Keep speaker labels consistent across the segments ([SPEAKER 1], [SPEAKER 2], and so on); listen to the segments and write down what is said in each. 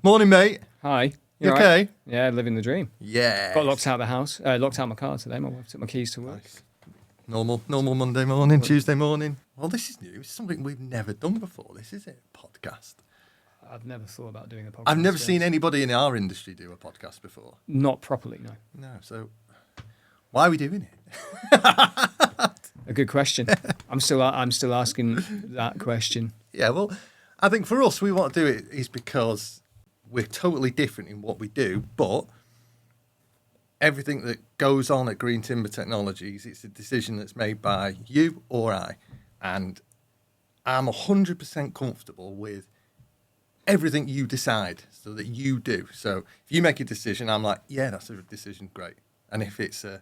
[SPEAKER 1] Morning, mate.
[SPEAKER 2] Hi.
[SPEAKER 1] You
[SPEAKER 2] right?
[SPEAKER 1] okay?
[SPEAKER 2] Yeah, living the dream.
[SPEAKER 1] Yeah.
[SPEAKER 2] Got locked out of the house. Locked out my car today. My wife took my keys to work.
[SPEAKER 1] Nice. Normal Monday morning, Tuesday morning. Well, this is new. It's something we've never done before. This is it, podcast.
[SPEAKER 2] I've never thought about doing a podcast.
[SPEAKER 1] I've never seen anybody in our industry do a podcast before.
[SPEAKER 2] Not properly, no.
[SPEAKER 1] No, so why are we doing it?
[SPEAKER 2] A good question. I'm still asking that question.
[SPEAKER 1] Yeah, well, I think for us, we want to do it is because we're totally different in what we do, but everything that goes on at Green Timber Technologies, it's a decision that's made by you or I, and I'm 100% comfortable with everything you decide so that you do. So if you make a decision, I'm like, yeah, that's a decision, great. And if it's a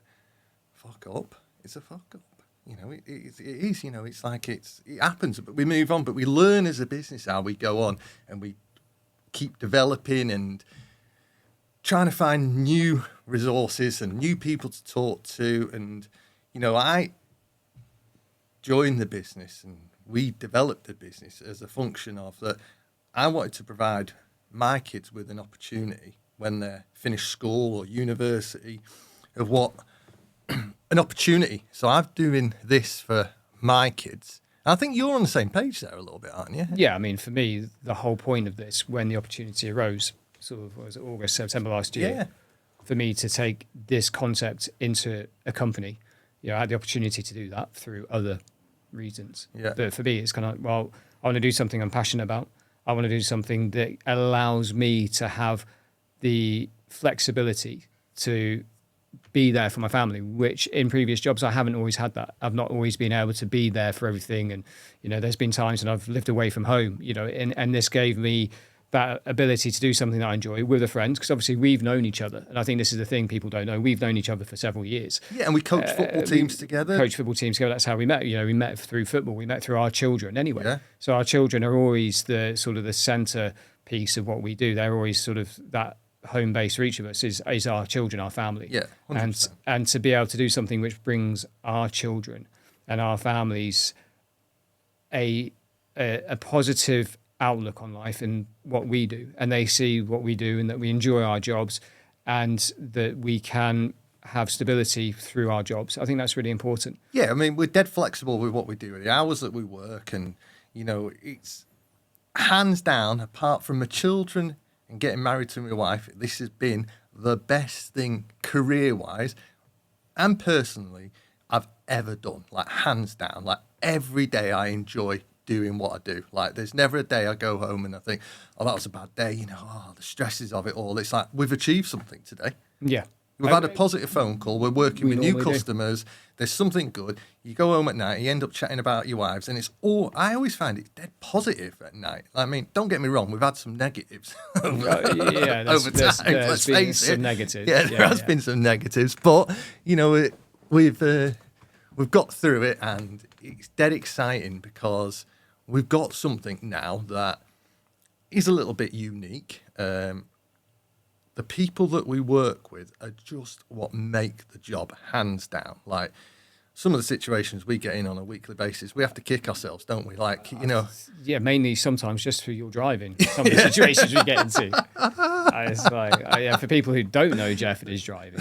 [SPEAKER 1] fuck up, it's a fuck up. You know, it is, you know, it's like it happens, but we move on, but we learn as a business how we go on and we keep developing and trying to find new resources and new people to talk to. And, you know, I joined the business and we developed the business as a function of that. I wanted to provide my kids with an opportunity when they're finished school or university of what an opportunity. So I'm doing this for my kids. I think you're on the same page there a little bit, aren't you?
[SPEAKER 2] Yeah, I mean, for me, the whole point of this, when the opportunity arose, sort of was it August, September last year,
[SPEAKER 1] Yeah.
[SPEAKER 2] for me to take this concept into a company, you know, I had the opportunity to do that through other reasons.
[SPEAKER 1] Yeah.
[SPEAKER 2] But for me, it's kind of, well, I want to do something I'm passionate about. I want to do something that allows me to have the flexibility to be there for my family, which in previous jobs I haven't always had that. I've not always been able to be there for everything. And, you know, there's been times when I've lived away from home, you know, and this gave me that ability to do something that I enjoy with a friend, because obviously we've known each other. And I think this is the thing people don't know. We've known each other for several years.
[SPEAKER 1] Yeah, and we coach football teams together.
[SPEAKER 2] Coach football teams together. That's how we met. You know, we met through football. We met through our children anyway.
[SPEAKER 1] Yeah.
[SPEAKER 2] So our children are always the sort of the centre piece of what we do. They're always sort of that home base for each of us is our children, our family.
[SPEAKER 1] Yeah, 100%.
[SPEAKER 2] And to be able to do something which brings our children and our families a positive outlook on life and what we do, and they see what we do and that we enjoy our jobs and that we can have stability through our jobs. I think that's really important.
[SPEAKER 1] Yeah, I mean, we're dead flexible with what we do, the hours that we work, and, you know, it's hands down, apart from my children and getting married to my wife, this has been the best thing career-wise and personally I've ever done, like hands down. Like every day I enjoy doing what I do. Like there's never a day I go home and I think, oh, that was a bad day, you know, oh, the stresses of it all. It's like we've achieved something today.
[SPEAKER 2] Yeah.
[SPEAKER 1] We've had a positive phone call. We're working with new
[SPEAKER 2] normally do.
[SPEAKER 1] customers. There's something good. You go home at night, you end up chatting about your wives, and it's all. I always find it's dead positive at night. I mean, don't get me wrong. We've had some negatives over time.
[SPEAKER 2] There's been some negatives.
[SPEAKER 1] Yeah, there has been some negatives, but you know, we've got through it, and it's dead exciting because we've got something now that is a little bit unique. The people that we work with are just what make the job, hands down. Like some of the situations we get in on a weekly basis, we have to kick ourselves, don't we? Like, you know.
[SPEAKER 2] Yeah, mainly sometimes just through your driving. Some of the situations we get into. It's like, yeah, for people who don't know Jeff, it is driving.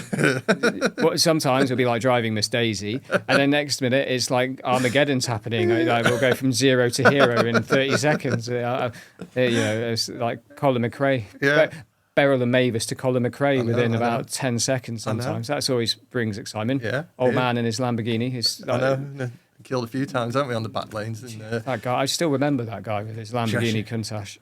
[SPEAKER 2] Sometimes it'll be like driving Miss Daisy, and then next minute it's like Armageddon's happening. Like, we'll go from zero to hero in 30 seconds. You know, it's like Colin McRae.
[SPEAKER 1] Yeah.
[SPEAKER 2] Beryl and Mavis to Colin McRae within about 10 seconds sometimes. That's always brings excitement.
[SPEAKER 1] Yeah.
[SPEAKER 2] Old man in his Lamborghini.
[SPEAKER 1] I know. Killed a few times, haven't we, on the back lanes? And,
[SPEAKER 2] that guy, I still remember that guy with his Lamborghini Countach.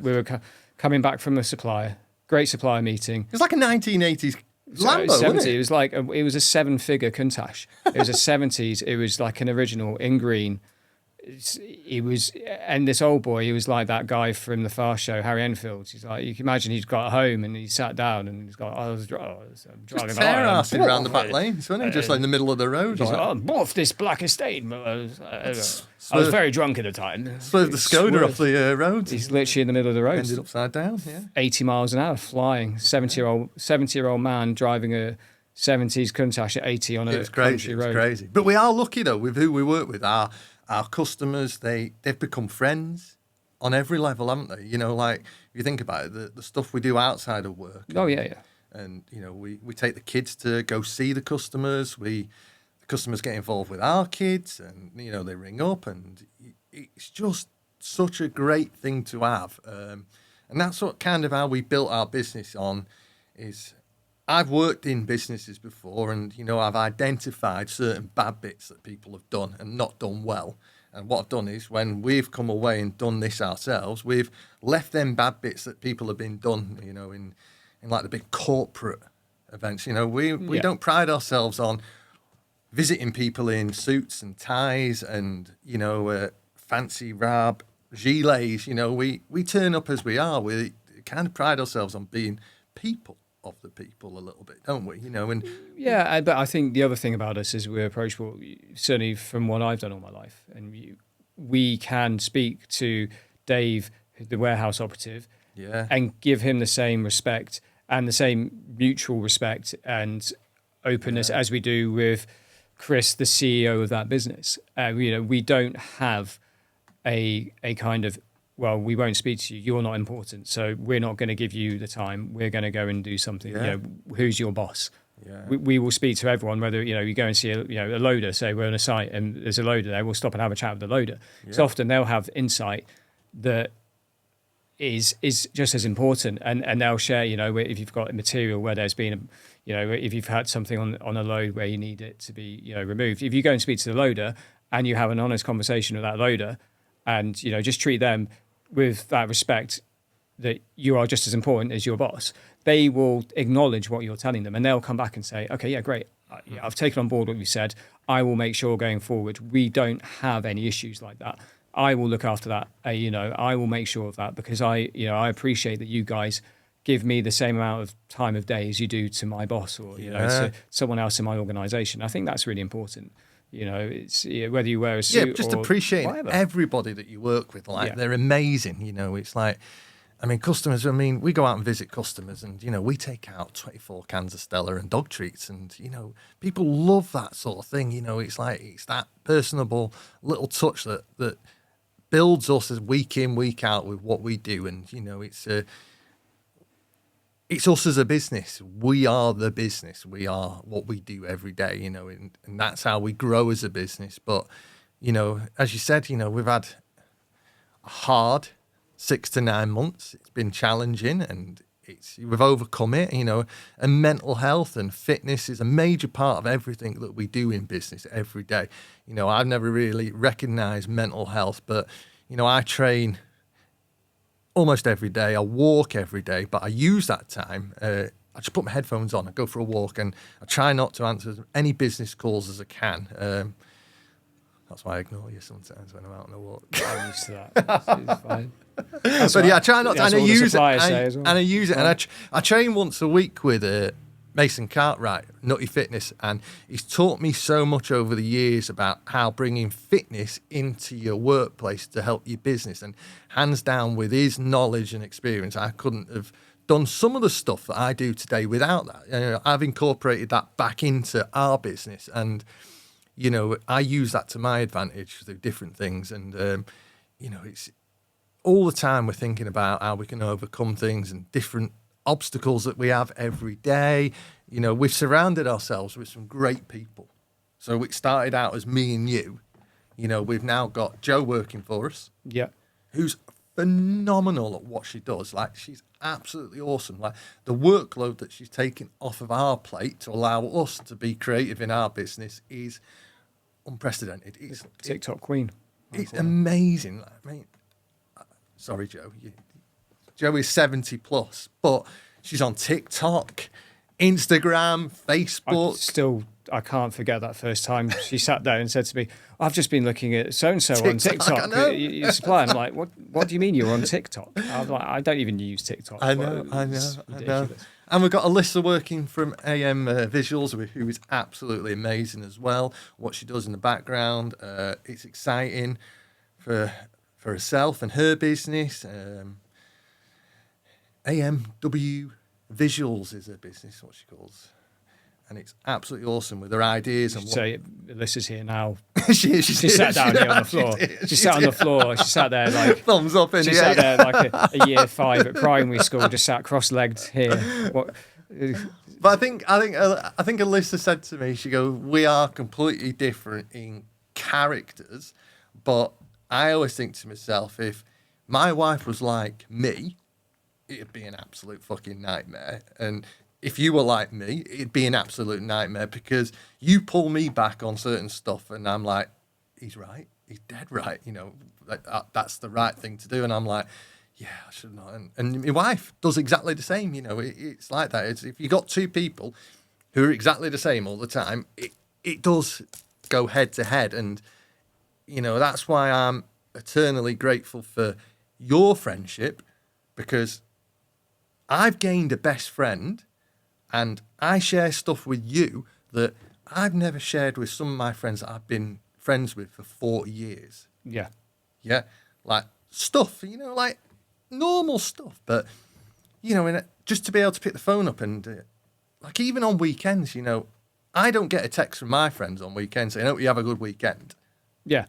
[SPEAKER 2] We were coming back from a supplier, great supplier meeting.
[SPEAKER 1] It was like a 1980s Lambo, wasn't it?
[SPEAKER 2] It was like it was a 7-figure Countach. It was a 70s. It was like an original in green. And this old boy, he was like that guy from the Fast Show, Harry Enfield. He's like, you can imagine he's got home and he sat down and he's got, I'm driving
[SPEAKER 1] just tear-assing around the back lanes, wasn't he? Just like in the middle of the road.
[SPEAKER 2] He's like, oh, off this black estate. I was very drunk at the time.
[SPEAKER 1] Swerved the Skoda off the road.
[SPEAKER 2] He's literally in the middle of the road.
[SPEAKER 1] Ended upside down, yeah.
[SPEAKER 2] 80 miles an hour flying. 70-year-old man driving a 70s Countach at 80 on a country road.
[SPEAKER 1] It was crazy. But we are lucky, though, with who we work with. Our customers, they've become friends on every level, haven't they? You know, like if you think about it, the stuff we do outside of work.
[SPEAKER 2] Oh, yeah.
[SPEAKER 1] And, you know, we take the kids to go see the customers. The customers get involved with our kids and, you know, they ring up, and it's just such a great thing to have. And that's what kind of how we built our business on is I've worked in businesses before, and, you know, I've identified certain bad bits that people have done and not done well. And what I've done is when we've come away and done this ourselves, we've left them bad bits that people have been done, you know, in like the big corporate events. You know, we don't pride ourselves on visiting people in suits and ties and, you know, fancy rab gilets. You know, we turn up as we are. We kind of pride ourselves on being people of the people a little bit, don't we? You know, and
[SPEAKER 2] yeah, but I think the other thing about us is we're approachable, certainly from what I've done all my life. And we can speak to Dave, the warehouse operative, and give him the same respect and the same mutual respect and openness as we do with Chris, the CEO of that business. You know, we don't have a kind of, well, we won't speak to you. You're not important, so we're not going to give you the time. We're going to go and do something. You know, who's your boss? Yeah. We will speak to everyone. Whether, you know, you go and see a loader. Say we're on a site and there's a loader there. We'll stop and have a chat with the loader. So often they'll have insight that is just as important, and they'll share. You know, if you've got material where there's been you know, if you've had something on a load where you need it to be, you know, removed. If you go and speak to the loader and you have an honest conversation with that loader, and, you know, just treat them with that respect that you are just as important as your boss, they will acknowledge what you're telling them, and they'll come back and say, okay, yeah, great. I've taken on board what you said. I will make sure going forward we don't have any issues like that. I will look after that. You know, I will make sure of that, because I appreciate that you guys give me the same amount of time of day as you do to my boss or, you know, to someone else in my organization. I think that's really important. You know, it's whether you wear a suit or
[SPEAKER 1] just appreciating
[SPEAKER 2] whatever.
[SPEAKER 1] Everybody that you work with. Like, they're amazing. You know, it's like, I mean, customers, I mean, we go out and visit customers and, you know, we take out 24 cans of Stella and dog treats, and, you know, people love that sort of thing. You know, it's like, it's that personable little touch that builds us as week in, week out with what we do. And, you know, it's us as a business. We are the business. We are what we do every day, you know, and that's how we grow as a business. But, you know, as you said, you know, we've had a hard 6 to 9 months. It's been challenging, and we've overcome it, you know, and mental health and fitness is a major part of everything that we do in business every day. You know, I've never really recognized mental health, but, you know, I train almost every day. I walk every day, but I use that time. I just put my headphones on, I go for a walk, and I try not to answer as many business calls as I can. That's why I ignore you sometimes when I'm out on a walk.
[SPEAKER 2] I'm used to that. It's fine.
[SPEAKER 1] But yeah, I try not to, and I use it.
[SPEAKER 2] And
[SPEAKER 1] I use it, and I train once a week with Mason Cartwright, Nutty Fitness, and he's taught me so much over the years about how bringing fitness into your workplace to help your business. And hands down, with his knowledge and experience, I couldn't have done some of the stuff that I do today without that. You know, I've incorporated that back into our business, and, you know, I use that to my advantage through different things. And, you know, it's all the time we're thinking about how we can overcome things and different obstacles that we have every day. You know, we've surrounded ourselves with some great people. So it started out as me and you. You know, we've now got Jo working for us.
[SPEAKER 2] Yeah.
[SPEAKER 1] Who's phenomenal at what she does. Like, she's absolutely awesome. Like, the workload that she's taken off of our plate to allow us to be creative in our business is unprecedented. It's
[SPEAKER 2] TikTok queen.
[SPEAKER 1] It's amazing. I mean, sorry, Jo. Jo is 70 plus, but she's on TikTok, Instagram, Facebook.
[SPEAKER 2] I can't forget that first time she sat down and said to me, I've just been looking at so-and-so on TikTok. You supply. I'm like, what do you mean you're on TikTok? I was like, I don't even use TikTok.
[SPEAKER 1] I know. And we've got Alyssa working from AM Visuals, who is absolutely amazing as well. What she does in the background, it's exciting for herself and her business. AMW Visuals is her business, what she calls. and it's absolutely awesome with her ideas and
[SPEAKER 2] So Alyssa's here now.
[SPEAKER 1] she
[SPEAKER 2] sat down here on the floor. She sat on the floor. She sat there like
[SPEAKER 1] thumbs up in
[SPEAKER 2] she
[SPEAKER 1] the
[SPEAKER 2] sat
[SPEAKER 1] air.
[SPEAKER 2] there like a year 5 at primary school, just sat cross-legged here. What?
[SPEAKER 1] But I think Alyssa said to me, she goes, "We are completely different in characters, but I always think to myself, if my wife was like me, it'd be an absolute fucking nightmare. And if you were like me, it'd be an absolute nightmare because you pull me back on certain stuff and I'm like, he's right. He's dead right. You know, that's the right thing to do. And I'm like, yeah, I should not. And my wife does exactly the same. You know, it's like that. It's, if you got two people who are exactly the same all the time, it does go head to head. And, you know, that's why I'm eternally grateful for your friendship, because I've gained a best friend and I share stuff with you that I've never shared with some of my friends that I've been friends with for 40 years.
[SPEAKER 2] Yeah.
[SPEAKER 1] Yeah. Like stuff, you know, like normal stuff. But, you know, just to be able to pick the phone up and, like, even on weekends, you know, I don't get a text from my friends on weekends saying, "I hope you have a good weekend."
[SPEAKER 2] Yeah.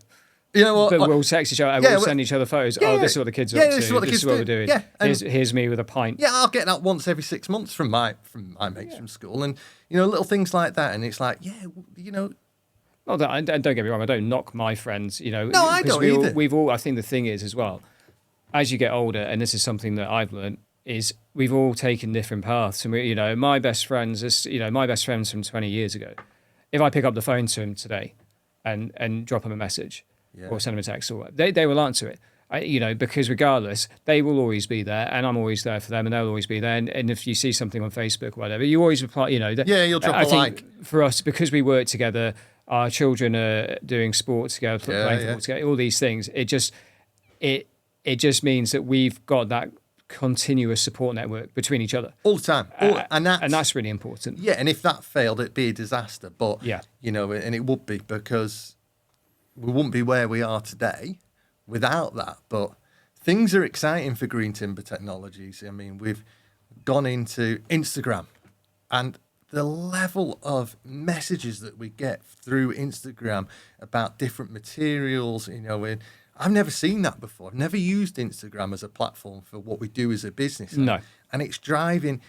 [SPEAKER 1] You know what?
[SPEAKER 2] But we'll text each other.
[SPEAKER 1] Yeah,
[SPEAKER 2] we'll send each other photos.
[SPEAKER 1] yeah,
[SPEAKER 2] This is what the kids are
[SPEAKER 1] yeah,
[SPEAKER 2] up to.
[SPEAKER 1] this is what the kids
[SPEAKER 2] is what
[SPEAKER 1] do.
[SPEAKER 2] we're doing.
[SPEAKER 1] Yeah, and-
[SPEAKER 2] Here's me with a pint.
[SPEAKER 1] Yeah, I'll get that once every 6 months from my mates from school, and you know, little things like that. And it's like, yeah, you know,
[SPEAKER 2] Not that, and don't get me wrong, I don't knock my friends. You know,
[SPEAKER 1] No, I
[SPEAKER 2] 'cause
[SPEAKER 1] don't either.
[SPEAKER 2] We've all. I think the thing is as well, as you get older, and this is something that I've learned, is we've all taken different paths. And we, you know, my best friends from 20 years ago. If I pick up the phone to them today, and drop them a message,
[SPEAKER 1] Yeah.
[SPEAKER 2] or send them a text, or they will answer it. You know, because regardless, they will always be there, and I'm always there for them, and they'll always be there. And if you see something on Facebook or whatever, you always reply. You know,
[SPEAKER 1] Yeah, you'll drop
[SPEAKER 2] I
[SPEAKER 1] a
[SPEAKER 2] think
[SPEAKER 1] like.
[SPEAKER 2] For us, because we work together, our children are doing sports together, playing football together, all these things. It just means that we've got that continuous support network between each other
[SPEAKER 1] all the time, and
[SPEAKER 2] that's really important.
[SPEAKER 1] Yeah, and if that failed, it'd be a disaster. But
[SPEAKER 2] Yeah.
[SPEAKER 1] you know, and it would be, because we wouldn't be where we are today without that. But things are exciting for Green Timber Technologies. I mean, we've gone into Instagram, and the level of messages that we get through Instagram about different materials, you know, I've never seen that before. I've never used Instagram as a platform for what we do as a business.
[SPEAKER 2] No.
[SPEAKER 1] And it's driving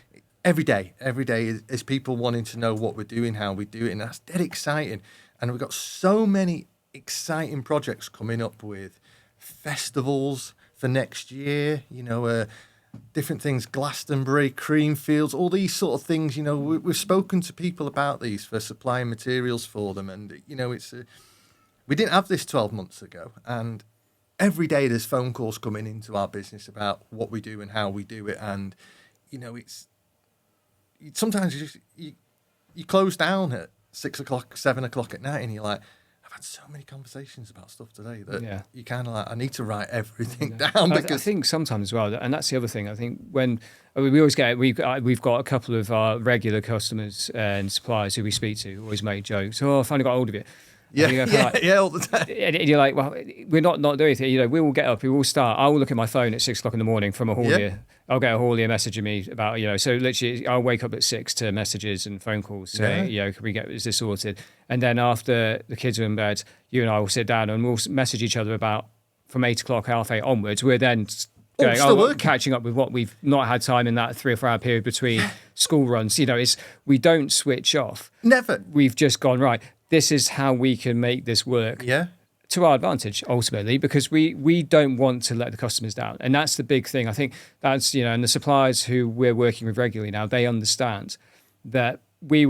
[SPEAKER 1] every day is people wanting to know what we're doing, how we do it. And that's dead exciting. And we've got so many exciting projects coming up with festivals for next year, you know, different things, Glastonbury, Creamfields, all these sort of things. You know, we've spoken to people about these for supplying materials for them. And, you know, we didn't have this 12 months ago. And every day there's phone calls coming into our business about what we do and how we do it. And, you know, sometimes you close down at 6 o'clock, 7 o'clock at night, and you're like, I've had so many conversations about stuff today that you kind of like, I need to write everything down. Because
[SPEAKER 2] I think sometimes as well, and that's the other thing. I think when we always get, we've got a couple of our regular customers and suppliers who we speak to who always make jokes. "Oh, I finally got hold of you."
[SPEAKER 1] Yeah, all the time.
[SPEAKER 2] And you're like, well, we're not doing anything. You know, we will get up, we will start. I will look at my phone at 6 o'clock in the morning from a haulier.
[SPEAKER 1] Yeah.
[SPEAKER 2] I'll get a haulier messaging me about, you know, so literally I'll wake up at 6 to messages and phone calls saying, you know, is this sorted? And then after the kids are in bed, you and I will sit down and we'll message each other about from 8 o'clock, 8:30 onwards. We're then going, catching up with what we've not had time in that 3 or 4 hour period between school runs. You know, we don't switch off.
[SPEAKER 1] Never.
[SPEAKER 2] We've just gone, right, this is how we can make this work.
[SPEAKER 1] Yeah.
[SPEAKER 2] To our advantage, ultimately, because we don't want to let the customers down. And that's the big thing. I think that's, you know, and the suppliers who we're working with regularly now, they understand that we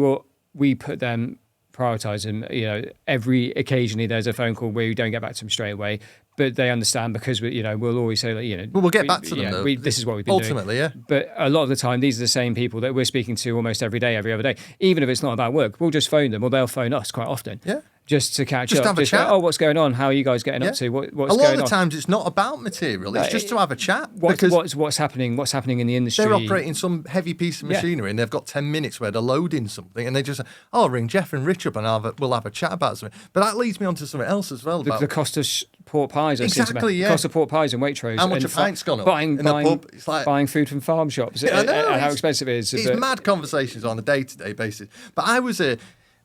[SPEAKER 2] put them, prioritize them, you know, occasionally there's a phone call where we don't get back to them straight away, but they understand because we'll always say, like, you know,
[SPEAKER 1] well, we'll get back to them though.
[SPEAKER 2] This is what we've been
[SPEAKER 1] ultimately
[SPEAKER 2] doing.
[SPEAKER 1] Yeah.
[SPEAKER 2] But a lot of the time, these are the same people that we're speaking to almost every day, every other day. Even if it's not about work, we'll just phone them or they'll phone us quite often.
[SPEAKER 1] Yeah.
[SPEAKER 2] just to catch
[SPEAKER 1] Just
[SPEAKER 2] up.
[SPEAKER 1] have a chat.
[SPEAKER 2] Go, oh, what's going on? How are you guys getting
[SPEAKER 1] Yeah.
[SPEAKER 2] up to? What's
[SPEAKER 1] a lot
[SPEAKER 2] going
[SPEAKER 1] of the
[SPEAKER 2] on?
[SPEAKER 1] times it's not about material. It's just to have a chat.
[SPEAKER 2] What's happening? What's happening in the industry?
[SPEAKER 1] They're operating some heavy piece of machinery and they've got 10 minutes where they're loading something and they just say, oh, ring Jeff and Rich up and we'll have a chat about something. But that leads me on to something else as well.
[SPEAKER 2] The cost of pork pies.
[SPEAKER 1] Exactly, yeah.
[SPEAKER 2] The cost of pork pies and Waitrose.
[SPEAKER 1] How much a pint's gone up
[SPEAKER 2] buying,
[SPEAKER 1] in the pub. It's like,
[SPEAKER 2] buying food from farm shops.
[SPEAKER 1] I know,
[SPEAKER 2] and how expensive it is.
[SPEAKER 1] It's mad conversations on a day-to-day basis. But I was a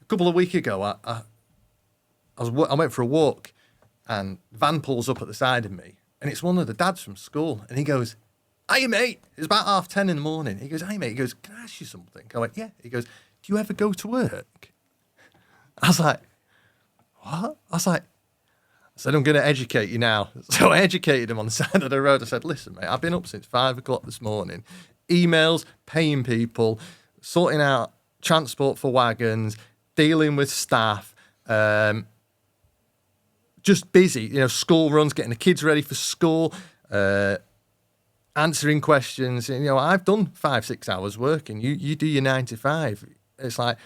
[SPEAKER 1] couple of weeks ago, I went for a walk and van pulls up at the side of me and it's one of the dads from school and he goes, "Hey mate," it's about 10:30 in the morning. He goes, "Hey mate," he goes, "Can I ask you something?" I went, "Yeah." He goes, "Do you ever go to work?" I was like, "What?" I said, "I'm going to educate you now." So I educated him on the side of the road. I said, "Listen mate, I've been up since 5 o'clock this morning, emails, paying people, sorting out transport for wagons, dealing with staff, just busy, school runs, getting the kids ready for school, answering questions. I've done 5-6 hours working. You do your 9 to 5. It's like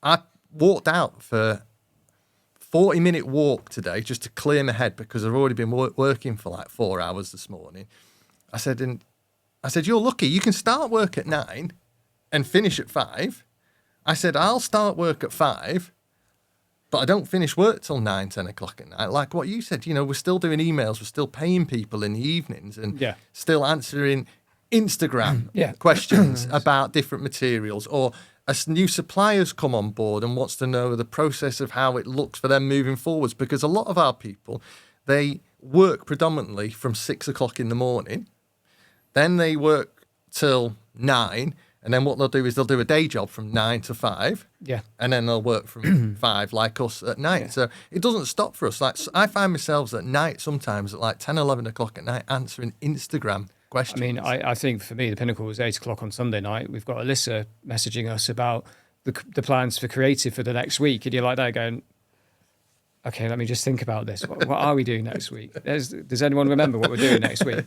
[SPEAKER 1] I walked out for 40-minute walk today just to clear my head because I've already been working for like 4 hours this morning. I said, "You're lucky. You can start work at 9 and finish at 5. I said, "I'll start work at 5. But I don't finish work till 9, 10 o'clock at night." Like what you said, we're still doing emails, we're still paying people in the evenings and still answering Instagram questions about different materials. Or a new supplier's come on board and wants to know the process of how it looks for them moving forwards. Because a lot of our people, they work predominantly from 6 o'clock in the morning. Then they work till 9. And then what they'll do is they'll do a day job from 9 to 5.
[SPEAKER 2] Yeah.
[SPEAKER 1] And then they'll work from 5 like us at night. Yeah. So it doesn't stop for us. Like I find myself at night sometimes at like 10, 11 o'clock at night answering Instagram questions.
[SPEAKER 2] I mean, I think for me, the pinnacle was 8 o'clock on Sunday night. We've got Alyssa messaging us about the plans for creative for the next week. And you're like that going, okay, let me just think about this. What are we doing next week? Does anyone remember what we're doing next week?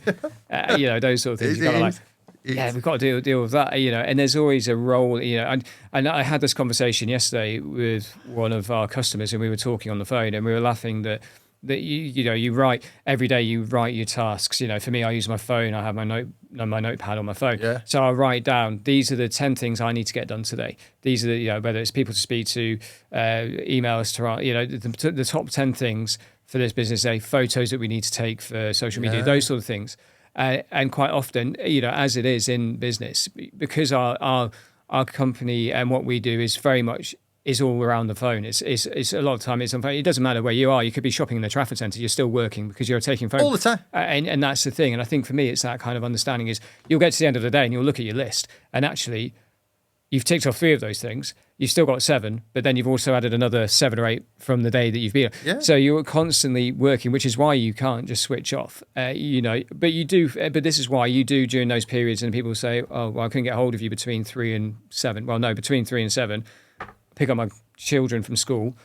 [SPEAKER 2] Those sort of things. You've got to like... Yeah, we've got to deal with that, and there's always a role, and I had this conversation yesterday with one of our customers and we were talking on the phone and we were laughing that you write every day, you write your tasks. For me, I use my phone, I have my notepad on my phone. Yeah. So I write down, these are the 10 things I need to get done today. These are the, whether it's people to speak to, emails to, the top 10 things for this business day, photos that we need to take for social media, those sort of things. And quite often, as it is in business, because our company and what we do is very much is all around the phone. It's a lot of time it's on phone. It doesn't matter where you are. You could be shopping in the Trafford Centre. You're still working because you're taking phone
[SPEAKER 1] all the time.
[SPEAKER 2] And that's the thing. And I think for me, it's that kind of understanding is you'll get to the end of the day and you'll look at your list and actually you've ticked off 3 of those things. You've still got 7, but then you've also added another 7 or 8 from the day that you've been. Yeah. So you're constantly working, which is why you can't just switch off. But you do. But this is why you do during those periods. And people say, "Oh, well, I couldn't get hold of you between 3 and 7." Well, no, between 3 and 7, pick up my children from school.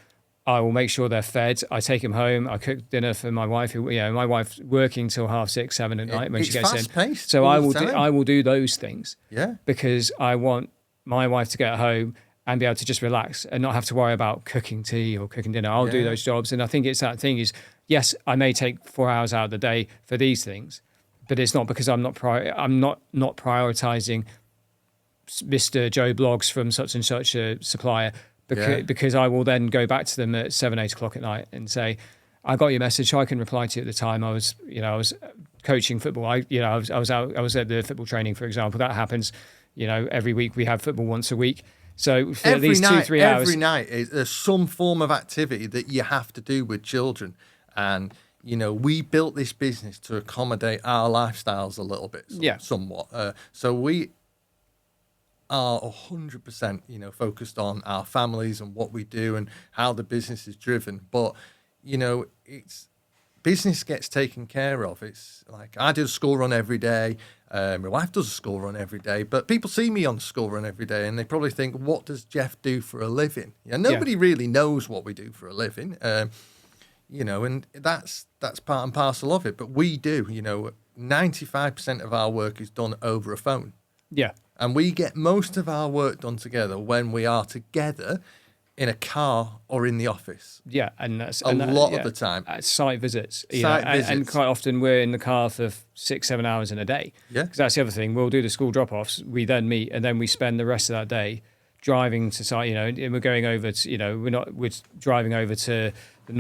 [SPEAKER 2] I will make sure they're fed. I take them home. I cook dinner for my wife. My wife's working till 6:30, 7 at night when she gets in.
[SPEAKER 1] Fast-paced.
[SPEAKER 2] So I will do those things.
[SPEAKER 1] Yeah.
[SPEAKER 2] Because I want my wife to get home and be able to just relax and not have to worry about cooking tea or cooking dinner. I'll do those jobs. And I think it's that thing is, yes, I may take 4 hours out of the day for these things, but it's not because I'm not prioritizing Mr. Joe Blogs from such and such a supplier because I will then go back to them at 7, 8 o'clock at night and say, I got your message. So I can reply to you at the time. I was coaching football. I was at the football training, for example. That happens, every week. We have football once a week. So for at least 2-3 hours.
[SPEAKER 1] Every night, there's some form of activity that you have to do with children. And, we built this business to accommodate our lifestyles a little bit, somewhat. So we are 100%, focused on our families and what we do and how the business is driven. But, it's business gets taken care of. It's like I do a school run every day. My wife does a school run every day, but people see me on the school run every day and they probably think, what does Jeff do for a living? Nobody really knows what we do for a living, and that's part and parcel of it. But we do, 95% of our work is done over a phone.
[SPEAKER 2] Yeah.
[SPEAKER 1] And we get most of our work done together when we are together in a car or in the office.
[SPEAKER 2] Yeah, and that's
[SPEAKER 1] A lot of the time.
[SPEAKER 2] Site visits,
[SPEAKER 1] Visits.
[SPEAKER 2] and quite often we're in the car for 6-7 hours in a day.
[SPEAKER 1] Yeah.
[SPEAKER 2] Because that's the other thing. We'll do the school drop-offs. We then meet, and then we spend the rest of that day driving to site. And we're going over to, we're driving over to the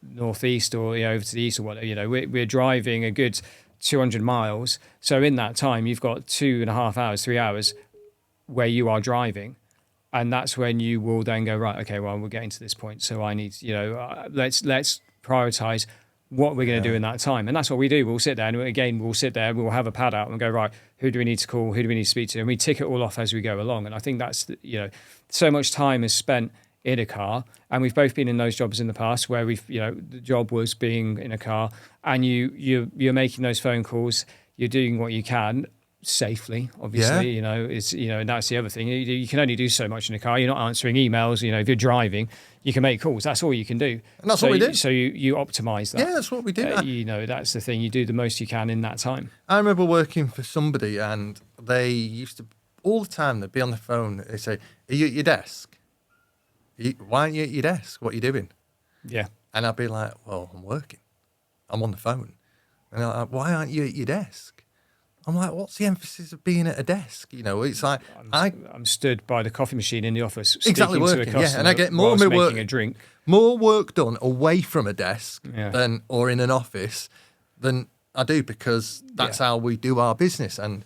[SPEAKER 2] northeast, or over to the east or whatever. We're driving a good 200 miles. So in that time, you've got 2.5 hours, 3 hours where you are driving. And that's when you will then go, right, okay, well, we're getting to this point. So I need, let's prioritize what we're going to do in that time. And that's what we do. We'll sit there, and again, we'll have a pad out and go, right, who do we need to call? Who do we need to speak to? And we tick it all off as we go along. And I think that's, so much time is spent in a car. And we've both been in those jobs in the past where we've, the job was being in a car, and you're making those phone calls, you're doing what you can safely, obviously. And that's the other thing. You can only do so much in a car. You're not answering emails. If you're driving, you can make calls. That's all you can do.
[SPEAKER 1] And that's what we do.
[SPEAKER 2] So you optimize that.
[SPEAKER 1] Yeah, that's what we do.
[SPEAKER 2] That's the thing. You do the most you can in that time.
[SPEAKER 1] I remember working for somebody, and they used to, all the time, they'd be on the phone. They say, "Are you at your desk? Why aren't you at your desk? What are you doing?"
[SPEAKER 2] Yeah.
[SPEAKER 1] And I'd be like, "Well, I'm working. I'm on the phone." And they're like, "Why aren't you at your desk?" I'm like, what's the emphasis of being at a desk? It's like
[SPEAKER 2] I'm stood by the coffee machine in the office,
[SPEAKER 1] exactly
[SPEAKER 2] speaking
[SPEAKER 1] working,
[SPEAKER 2] to a customer,
[SPEAKER 1] and I get more of my work,
[SPEAKER 2] making a drink,
[SPEAKER 1] more work done away from a desk or in an office than I do, because that's how we do our business, and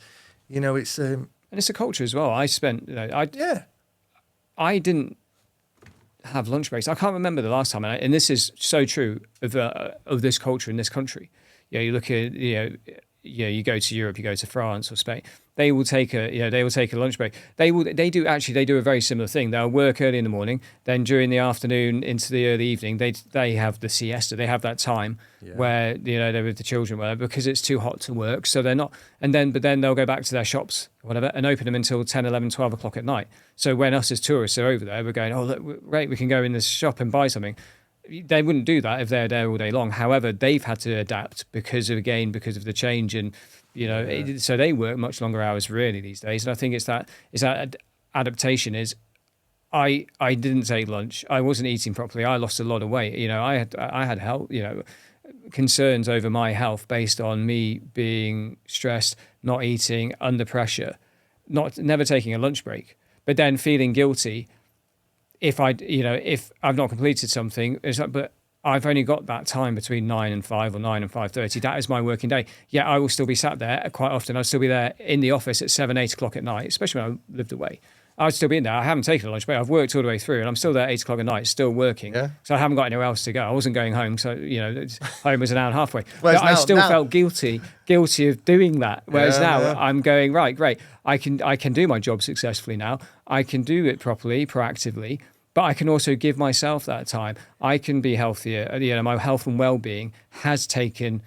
[SPEAKER 1] it's
[SPEAKER 2] and it's a culture as well. I spent, I didn't have lunch breaks. I can't remember the last time, and this is so true of this culture in this country. You look at you go to Europe, you go to France or Spain, they will take a lunch break. They do a very similar thing. They'll work early in the morning, then during the afternoon into the early evening, they have the siesta. They have that time where they're with the children, whatever, because it's too hot to work. So they're not, but then they'll go back to their shops, whatever, and open them until 10, 11, 12 o'clock at night. So when us as tourists are over there, we're going, oh, look, great, we can go in this shop and buy something. They wouldn't do that if they're there all day long. However, they've had to adapt because of the change, and so they work much longer hours really these days. And I think it's that adaptation is. I didn't take lunch. I wasn't eating properly. I lost a lot of weight. I had health concerns over my health based on me being stressed, not eating, under pressure, never taking a lunch break, but then feeling guilty. If I've not completed something, but I've only got that time between 9 and 5 or 9 and 5:30. That is my working day. Yeah, I will still be sat there quite often. I'll still be there in the office at 7, 8 o'clock at night, especially when I lived away. I'd still be in there. I haven't taken a lunch break. I've worked all the way through, and I'm still there at 8 o'clock at night, still working. Yeah. So I haven't got anywhere else to go. I wasn't going home, so home was an hour and a half away. But I still felt guilty of doing that. Whereas now I'm going, right, great. I can do my job successfully now. I can do it properly, proactively. But I can also give myself that time. I can be healthier. My health and well-being has taken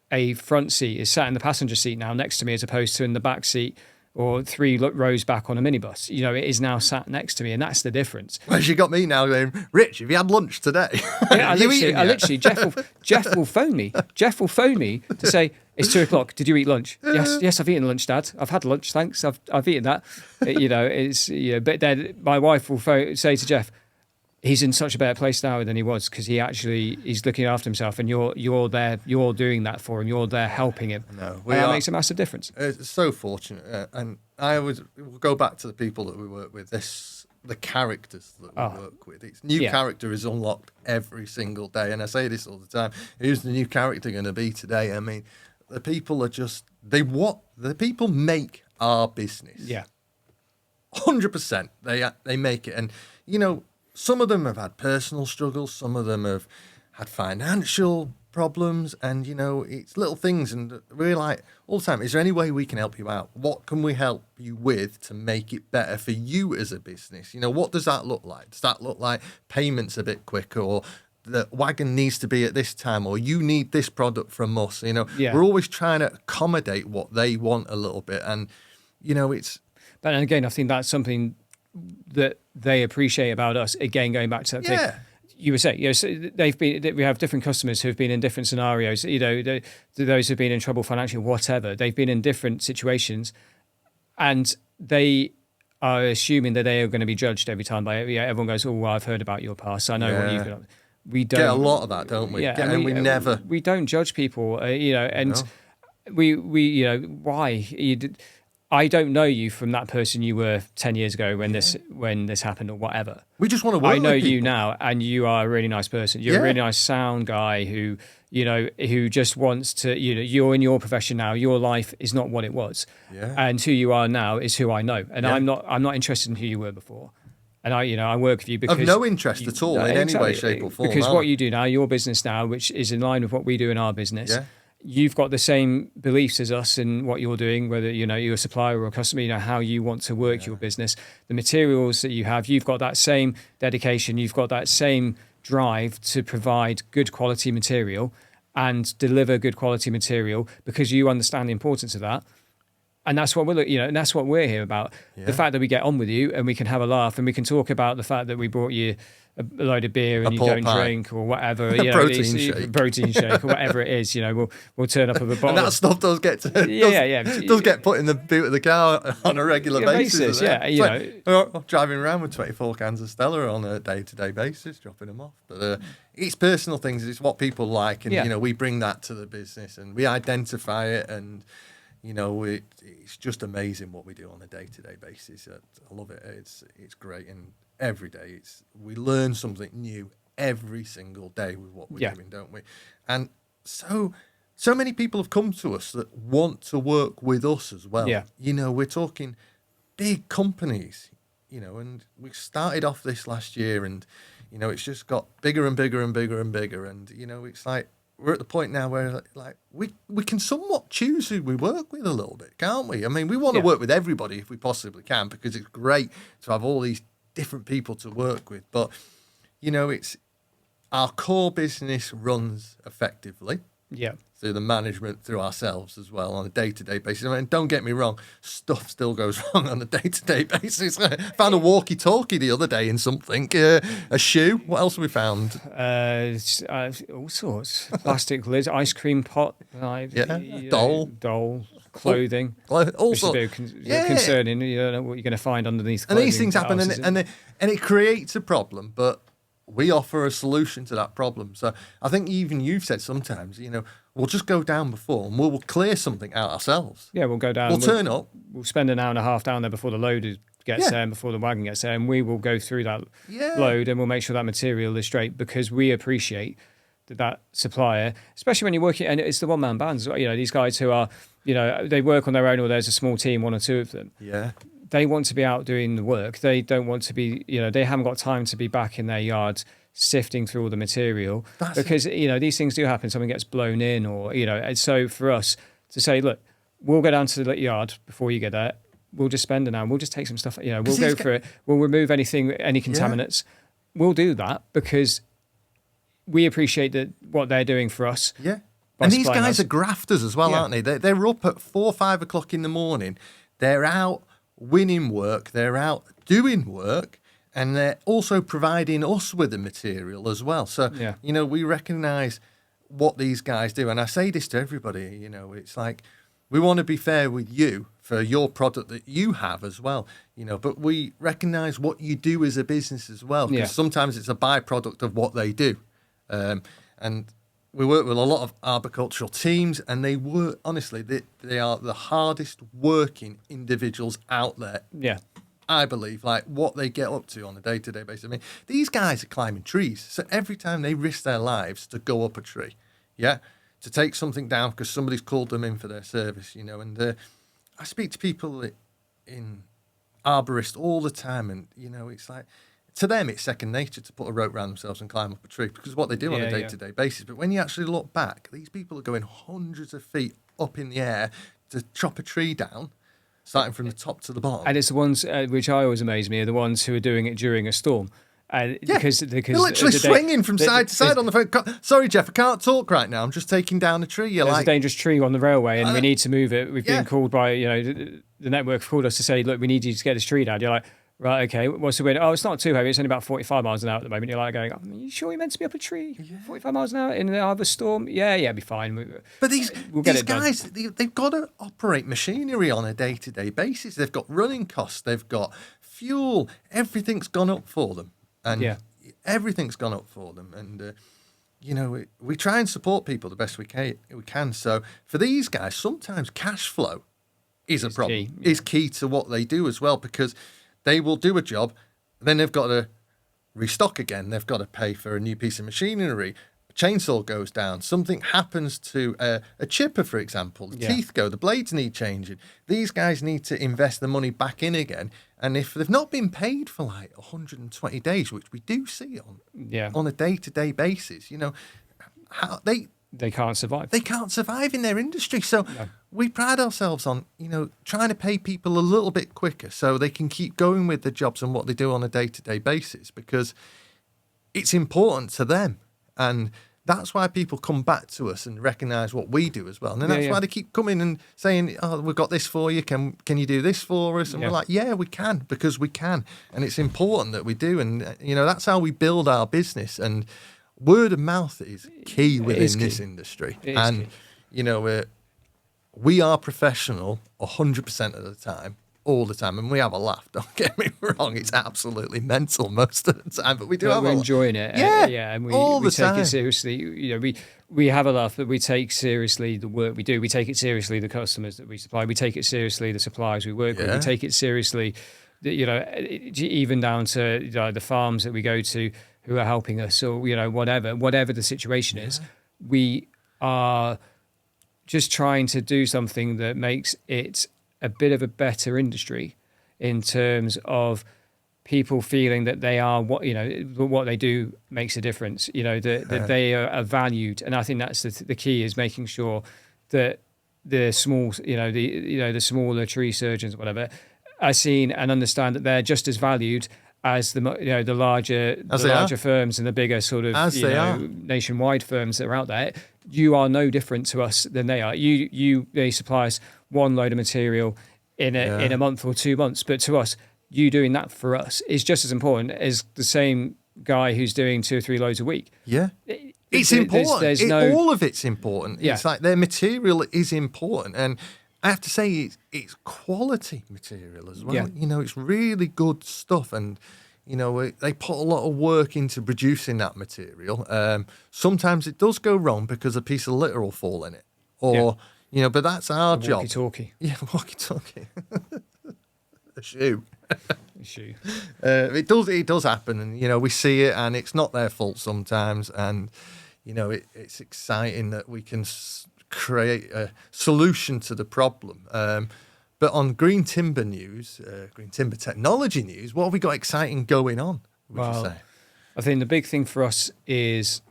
[SPEAKER 2] a front seat, is sat in the passenger seat now next to me, as opposed to in the back seat or 3 rows back on a minibus. It is now sat next to me, and that's the difference.
[SPEAKER 1] Well, you got me now going, Rich, have you had lunch today?
[SPEAKER 2] Yeah, I literally, Jeff will phone me. Jeff will phone me to say, it's 2 o'clock. Did you eat lunch? Yes, I've eaten lunch, Dad. I've had lunch, thanks. I've eaten that. But then my wife will say to Jeff, he's in such a better place now than he was, because he's looking after himself, and you're there, you're doing that for him, you're there helping him. No, that makes a massive difference.
[SPEAKER 1] It's so fortunate, and we'll go back to the people that we work with. The characters that we work with. It's new character is unlocked every single day, and I say this all the time. Who's the new character going to be today? I mean, the people are just the people make our business.
[SPEAKER 2] Yeah,
[SPEAKER 1] 100%. They make it, and some of them have had personal struggles, some of them have had financial problems, and it's little things, and we're like all the time, is there any way we can help you out? What can we help you with to make it better for you as a business? What does that look like? Does that look like payments a bit quicker, or the wagon needs to be at this time, or you need this product from us? We're always trying to accommodate what they want a little bit, and it's.
[SPEAKER 2] But again, I think that's something that they appreciate about us. Again, going back to that thing you were saying, so we have different customers who have been in different scenarios. Those who've been in trouble financially, whatever. They've been in different situations, and they are assuming that they are going to be judged every time by everyone goes, oh, well, I've heard about your past, so I know what you've got. We don't
[SPEAKER 1] get a lot of that, don't we?
[SPEAKER 2] Yeah,
[SPEAKER 1] and we never.
[SPEAKER 2] We don't judge people, and
[SPEAKER 1] No.
[SPEAKER 2] we why I don't know you from that person you were 10 years ago when this happened or whatever.
[SPEAKER 1] We just want to work
[SPEAKER 2] I know
[SPEAKER 1] with
[SPEAKER 2] you
[SPEAKER 1] people.
[SPEAKER 2] now, and you are a really nice person. You're a really nice sound guy who just wants to, you're in your profession now. Your life is not what it was.
[SPEAKER 1] Yeah.
[SPEAKER 2] And who you are now is who I know. And I'm not interested in who you were before. And I work with you because
[SPEAKER 1] Of no interest at all in any way, shape or form.
[SPEAKER 2] Because what you do now, your business now, which is in line with what we do in our business.
[SPEAKER 1] Yeah.
[SPEAKER 2] You've got the same beliefs as us in what you're doing, whether you're a supplier or a customer, how you want to work your business. The materials that you have, you've got that same dedication, you've got that same drive to provide good quality material and deliver good quality material because you understand the importance of that. And that's what and that's what we're here about.
[SPEAKER 1] Yeah.
[SPEAKER 2] The fact that we get on with you and we can have a laugh and we can talk about the fact that we brought you a load of beer and you don't drink or whatever, protein shake or whatever it is, we'll turn up with a bottle.
[SPEAKER 1] And that stuff does get does get put in the boot of the car on a regular basis. We're driving around with 24 cans of Stella on a day-to-day basis, dropping them off. But it's personal things. It's what people like, and we bring that to the business and we identify it, and it's just amazing what we do on a day-to-day basis. I love it. It's great, and every day we learn something new every single day with what we're doing, don't we? And so many people have come to us that want to work with us as well.
[SPEAKER 2] Yeah.
[SPEAKER 1] We're talking big companies, and we started off this last year, and it's just got bigger and bigger and bigger and bigger, and it's like we're at the point now where we can somewhat choose who we work with a little bit, can't we? I mean, we want to work with everybody if we possibly can, because it's great to have all these different people to work with. But, it's our core business runs effectively.
[SPEAKER 2] Yeah.
[SPEAKER 1] Through the management, through ourselves as well on a day-to-day basis. I mean, don't get me wrong, stuff still goes wrong on a day-to-day basis. I found a walkie-talkie the other day in something, a shoe. What else have we found?
[SPEAKER 2] All sorts. Plastic lids, ice cream pot. Doll, clothing.
[SPEAKER 1] All
[SPEAKER 2] which
[SPEAKER 1] sorts.
[SPEAKER 2] is concerning. You don't know what you're going to find underneath.
[SPEAKER 1] And these things happen, and it creates a problem, but we offer a solution to that problem. So I think even you've said sometimes, we'll just go down before and we'll clear something out ourselves.
[SPEAKER 2] Yeah, we'll go down.
[SPEAKER 1] We'll turn up.
[SPEAKER 2] We'll spend an hour and a half down there before the load gets there and before the wagon gets there, and we will go through that load and we'll make sure that material is straight, because we appreciate that supplier, especially when you're working, and it's the one-man bands. These guys who are, they work on their own, or there's a small team, one or two of them.
[SPEAKER 1] Yeah.
[SPEAKER 2] They want to be out doing the work. They don't want to be, they haven't got time to be back in their yards sifting through all the material, because these things do happen. Something gets blown in, or and so for us to say, look, we'll go down to the yard before you get there. We'll just spend an hour. We'll just take some stuff. We'll go through it. We'll remove any contaminants. We'll do that because we appreciate what they're doing for us.
[SPEAKER 1] Yeah. And these guys are grafters as well, aren't they? They're up at 4 or 5 o'clock in the morning. They're out winning work. They're out doing work. And they're also providing us with the material as well. So, we recognise what these guys do. And I say this to everybody, it's like we want to be fair with you for your product that you have as well, but we recognise what you do as a business as well, because sometimes it's a byproduct of what they do. And we work with a lot of arboricultural teams, and they work, honestly, they are the hardest working individuals out there.
[SPEAKER 2] Yeah.
[SPEAKER 1] I believe, like what they get up to on a day-to-day basis. I mean, these guys are climbing trees. So every time they risk their lives to go up a tree, to take something down because somebody's called them in for their service, and I speak to people in arborists all the time, and, it's like, to them, it's second nature to put a rope around themselves and climb up a tree, because what they do on a day-to-day basis. But when you actually look back, these people are going hundreds of feet up in the air to chop a tree down, starting from the top to the bottom.
[SPEAKER 2] And it's the ones, which I always amaze me, are the ones who are doing it during a storm. Because
[SPEAKER 1] they're literally swinging from side to side on the phone. Sorry, Jeff, I can't talk right now. I'm just taking down a tree. There's
[SPEAKER 2] a dangerous tree on the railway and we need to move it. We've been called by, the network called us to say, look, we need you to get this tree down. You're like, Right, okay. What's the wind? Oh, it's not too heavy. It's only about 45 miles an hour at the moment. You're like going, are you sure you're meant to be up a tree? 45 miles an hour in the eye of a storm? Yeah, it'll be fine.
[SPEAKER 1] But
[SPEAKER 2] We'll get
[SPEAKER 1] these
[SPEAKER 2] it done.
[SPEAKER 1] guys, they've got to operate machinery on a day-to-day basis. They've got running costs. They've got fuel. Everything's gone up for them. And everything's gone up for them. And, we try and support people the best we can. So for these guys, sometimes cash flow is a problem. Is key to what they do as well, because they will do a job, then they've got to restock again. They've got to pay for a new piece of machinery. A chainsaw goes down. Something happens to a chipper, for example. The teeth go. The blades need changing. These guys need to invest the money back in again. And if they've not been paid for like 120 days, which we do see on a day-to-day basis, how
[SPEAKER 2] they can't survive.
[SPEAKER 1] They can't survive in their industry. So we pride ourselves on, trying to pay people a little bit quicker so they can keep going with the jobs and what they do on a day-to-day basis, because it's important to them. And that's why people come back to us and recognise what we do as well. And that's why they keep coming and saying, oh, we've got this for you. Can you do this for us? And we're like, yeah, we can, because we can. And it's important that we do. And, that's how we build our business. And word of mouth is key within this industry. And, we are professional 100% of the time, all the time. And we have a laugh, don't get me wrong. It's absolutely mental most of the time, but we do have a laugh.
[SPEAKER 2] We're enjoying it.
[SPEAKER 1] Yeah,
[SPEAKER 2] and we
[SPEAKER 1] take
[SPEAKER 2] it seriously. We have a laugh, but we take seriously the work we do. We take it seriously the customers that we supply. We take it seriously the suppliers we work with. We take it seriously, even down to the farms that we go to who are helping us, or whatever the situation is. We are just trying to do something that makes it a bit of a better industry in terms of people feeling that they are what they do makes a difference, that they are valued. And I think that's the key, is making sure that the small, the smaller tree surgeons or whatever are seen and understand that they're just as valued as the larger firms and the bigger sort of nationwide firms that are out there. You are no different to us than they are. They supply us one load of material in a month or 2 months, but to us, you doing that for us is just as important as the same guy who's doing 2 or 3 loads a week.
[SPEAKER 1] Yeah. It's important. All of it's important. Yeah. It's like their material is important. And I have to say, it's quality material as well. Yeah. It's really good stuff. And, they put a lot of work into producing that material. Sometimes it does go wrong because a piece of litter will fall in it. Or, but that's our job.
[SPEAKER 2] Walkie-talkie.
[SPEAKER 1] Yeah, walkie-talkie. A shoe.
[SPEAKER 2] A shoe.
[SPEAKER 1] It does happen. And, we see it, and it's not their fault sometimes. And, it's exciting that we can create a solution to the problem. But on Green Timber News, Green Timber Technology News, what have we got exciting going on, would you say?
[SPEAKER 2] I think the big thing for us is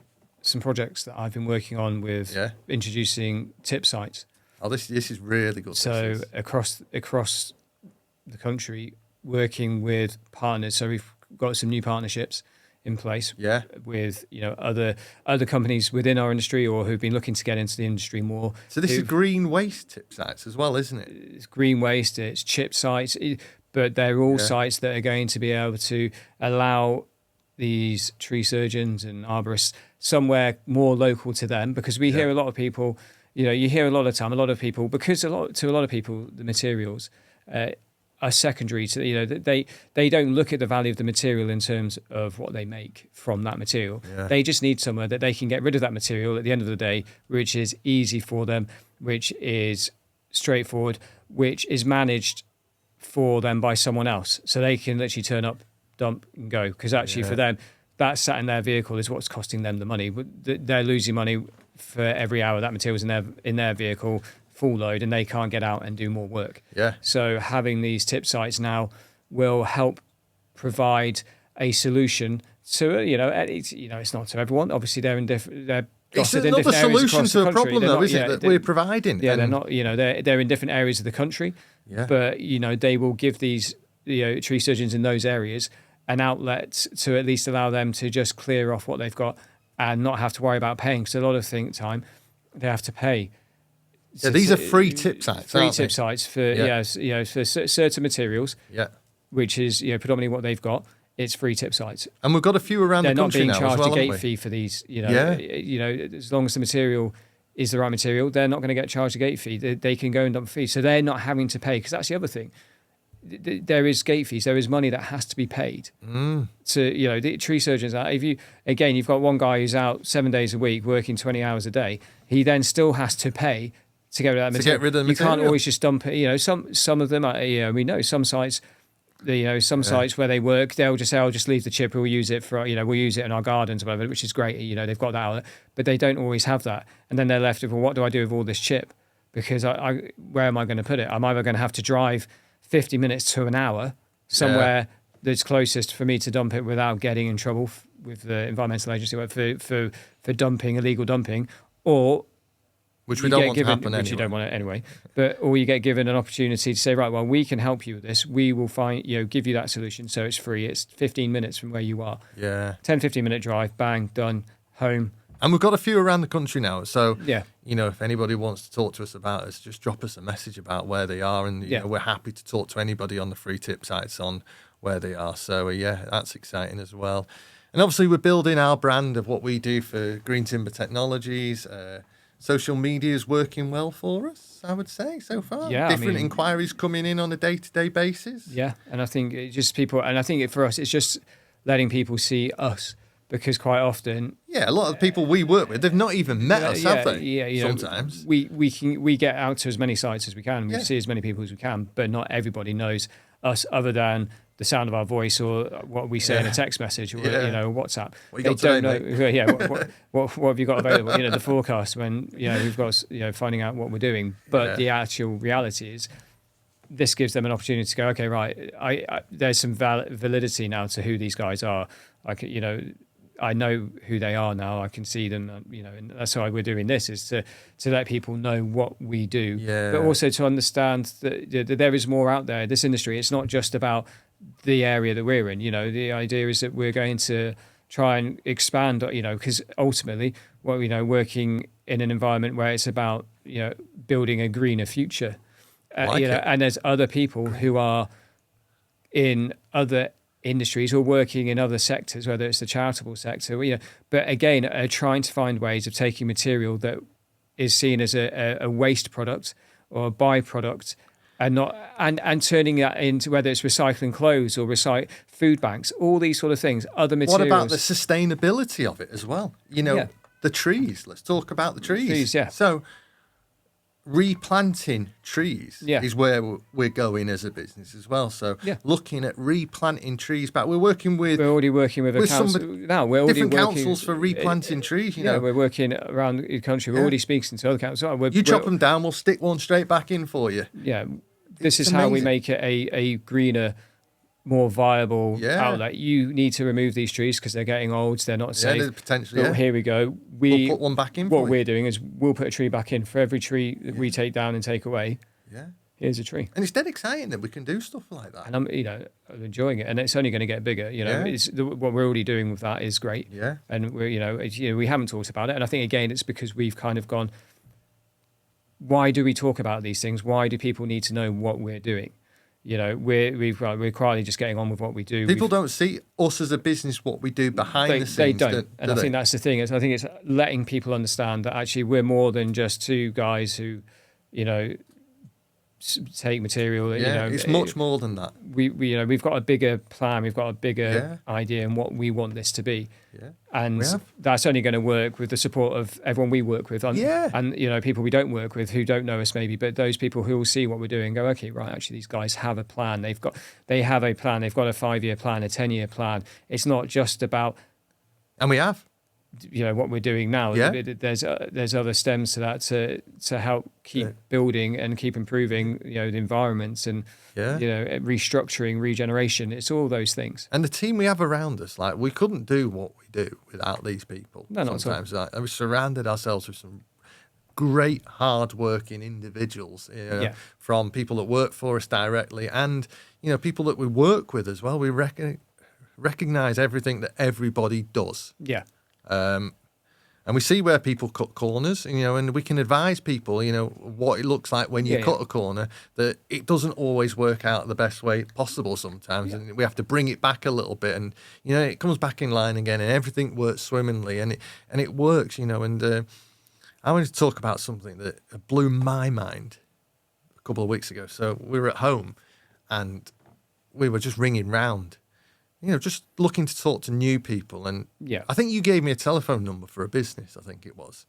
[SPEAKER 2] some projects that I've been working on with introducing tip sites.
[SPEAKER 1] Oh, this is really good.
[SPEAKER 2] So across the country, working with partners. So we've got some new partnerships in place with other companies within our industry or who've been looking to get into the industry more.
[SPEAKER 1] So this is green waste tip sites as well, isn't it?
[SPEAKER 2] It's green waste, it's chip sites, but they're all sites that are going to be able to allow these tree surgeons and arborists somewhere more local to them, because we hear a lot of people, you hear a lot of time, a lot of people, because to a lot of people, the materials are secondary to, they don't look at the value of the material in terms of what they make from that material. Yeah. They just need somewhere that they can get rid of that material at the end of the day, which is easy for them, which is straightforward, which is managed for them by someone else. So they can literally turn up, dump and go. Because actually for them, that sat in their vehicle is what's costing them the money. They're losing money for every hour that material's in their vehicle, full load, and they can't get out and do more work. Yeah. So having these tip sites now will help provide a solution to it's not to everyone. Obviously, they're in different.
[SPEAKER 1] It's another solution to a problem, though, isn't it? That we're providing.
[SPEAKER 2] Yeah, they're not. They're in different areas of the country. Yeah. But they will give these tree surgeons in those areas an outlet to at least allow them to just clear off what they've got and not have to worry about paying. Because a lot of time they have to pay.
[SPEAKER 1] Yeah, these are free tip sites.
[SPEAKER 2] Free tip sites for for certain materials.
[SPEAKER 1] Yeah.
[SPEAKER 2] which is predominantly what they've got. It's free tip sites.
[SPEAKER 1] And we've got a few around
[SPEAKER 2] They're
[SPEAKER 1] the country now.
[SPEAKER 2] They're not being charged
[SPEAKER 1] as well,
[SPEAKER 2] a gate fee for these. As long as the material is the right material, they're not going to get charged a gate fee. They can go and dump a fee, so they're not having to pay. Because that's the other thing. There is gate fees. There is money that has to be paid to the tree surgeons. If you've got one guy who's out 7 days a week working 20 hours a day, he then still has to pay to get rid of that material.
[SPEAKER 1] Get rid of the
[SPEAKER 2] you
[SPEAKER 1] material.
[SPEAKER 2] can't always just dump it. Some of them, we know some sites. Sites where they work, they'll just say, "I'll just leave the chip. We'll use it for we'll use it in our gardens or whatever," which is great. They've got that out, but they don't always have that. And then they're left with, well, what do I do with all this chip? Because where am I going to put it? I'm either going to have to drive 50 minutes to an hour somewhere that's closest for me to dump it without getting in trouble with the environmental agency for dumping, illegal dumping, or
[SPEAKER 1] which we don't want to happen anyway.
[SPEAKER 2] Which you don't want it anyway. Or you get given an opportunity to say, right, well, we can help you with this. We will give you that solution. So it's free. It's 15 minutes from where you are.
[SPEAKER 1] Yeah.
[SPEAKER 2] 10, 15-minute drive, bang, done, home.
[SPEAKER 1] And we've got a few around the country now. So,
[SPEAKER 2] yeah.
[SPEAKER 1] If anybody wants to talk to us about us, just drop us a message about where they are. And we're happy to talk to anybody on the free tip sites on where they are. So, that's exciting as well. And obviously, we're building our brand of what we do for Green Timber Technologies. Social media is working well for us, I would say, so far.
[SPEAKER 2] Yeah,
[SPEAKER 1] Different inquiries coming in on a day-to-day basis.
[SPEAKER 2] Yeah, and I think it's just people, and I think for us, it's just letting people see us, because quite often,
[SPEAKER 1] a lot of the people we work with, they've not even met us, have they?
[SPEAKER 2] Yeah,
[SPEAKER 1] sometimes
[SPEAKER 2] we get out to as many sites as we can, we see as many people as we can, but not everybody knows us other than the sound of our voice or what we say in a text message or WhatsApp.
[SPEAKER 1] What you got today,
[SPEAKER 2] mate? What have you got available? The forecast when we've got finding out what we're doing. But the actual reality is, this gives them an opportunity to go, okay, right. I there's some validity now to who these guys are. I know who they are now. I can see them. And that's why we're doing this, is to let people know what we do, but also to understand that there is more out there. This industry, it's not just about the area that we're in. The idea is that we're going to try and expand, because ultimately, working in an environment where it's about, building a greener future, and there's other people who are in other industries or working in other sectors, whether it's the charitable sector, but again, are trying to find ways of taking material that is seen as a waste product or a byproduct, and turning that into, whether it's recycling clothes or recycle food banks, all these sort of things, other materials.
[SPEAKER 1] What about the sustainability of it as well? The trees. Let's talk about the trees. So replanting trees is where we're going as a business as well. So looking at replanting trees back. We're already working with a council now. We're
[SPEAKER 2] different
[SPEAKER 1] councils for replanting trees.
[SPEAKER 2] We're working around the country. We're already speaking to other councils.
[SPEAKER 1] You chop them down, we'll stick one straight back in for you.
[SPEAKER 2] Yeah, this is how we make it a greener, more viable outlet. You need to remove these trees because they're getting old, they're not safe.
[SPEAKER 1] Yeah, potentially.
[SPEAKER 2] Here we go.
[SPEAKER 1] We'll put one back in.
[SPEAKER 2] What we're doing is we'll put a tree back in for every tree that we take down and take away.
[SPEAKER 1] Yeah.
[SPEAKER 2] Here's a tree.
[SPEAKER 1] And it's dead exciting that we can do stuff like that.
[SPEAKER 2] And I'm enjoying it, and it's only going to get bigger. What we're already doing with that is great.
[SPEAKER 1] Yeah.
[SPEAKER 2] And we haven't talked about it, and I think again it's because we've kind of gone, why do we talk about these things? Why do people need to know what we're doing? We're quietly just getting on with what we do.
[SPEAKER 1] People don't see us as a business, what we do behind the scenes.
[SPEAKER 2] They don't. I think that's the thing. I think it's letting people understand that actually we're more than just two guys who, take material.
[SPEAKER 1] It's much more than that.
[SPEAKER 2] We've got a bigger plan. We've got a bigger idea and what we want this to be.
[SPEAKER 1] Yeah.
[SPEAKER 2] And that's only going to work with the support of everyone we work with. And people we don't work with who don't know us maybe, but those people who will see what we're doing go, okay, right, actually these guys have a plan. They have a plan. They've got a 5-year plan, a 10-year plan. It's not just about,
[SPEAKER 1] and we have,
[SPEAKER 2] what we're doing now. There's other stems to that to help keep building and keep improving the environments and restructuring, regeneration. It's all those things.
[SPEAKER 1] And the team we have around us, like, we couldn't do what we do without these people.
[SPEAKER 2] No, not
[SPEAKER 1] sometimes at all. We surrounded ourselves with some great hard-working individuals, from people that work for us directly and people that we work with as well. We recognize everything that everybody does.
[SPEAKER 2] Yeah.
[SPEAKER 1] And we see where people cut corners, and we can advise people, what it looks like when you cut a corner, that it doesn't always work out the best way possible sometimes. Yeah. And we have to bring it back a little bit. And, it comes back in line again and everything works swimmingly and it works, and I wanted to talk about something that blew my mind a couple of weeks ago. So we were at home and we were just ringing round, just looking to talk to new people. And I think you gave me a telephone number for a business, I think it was.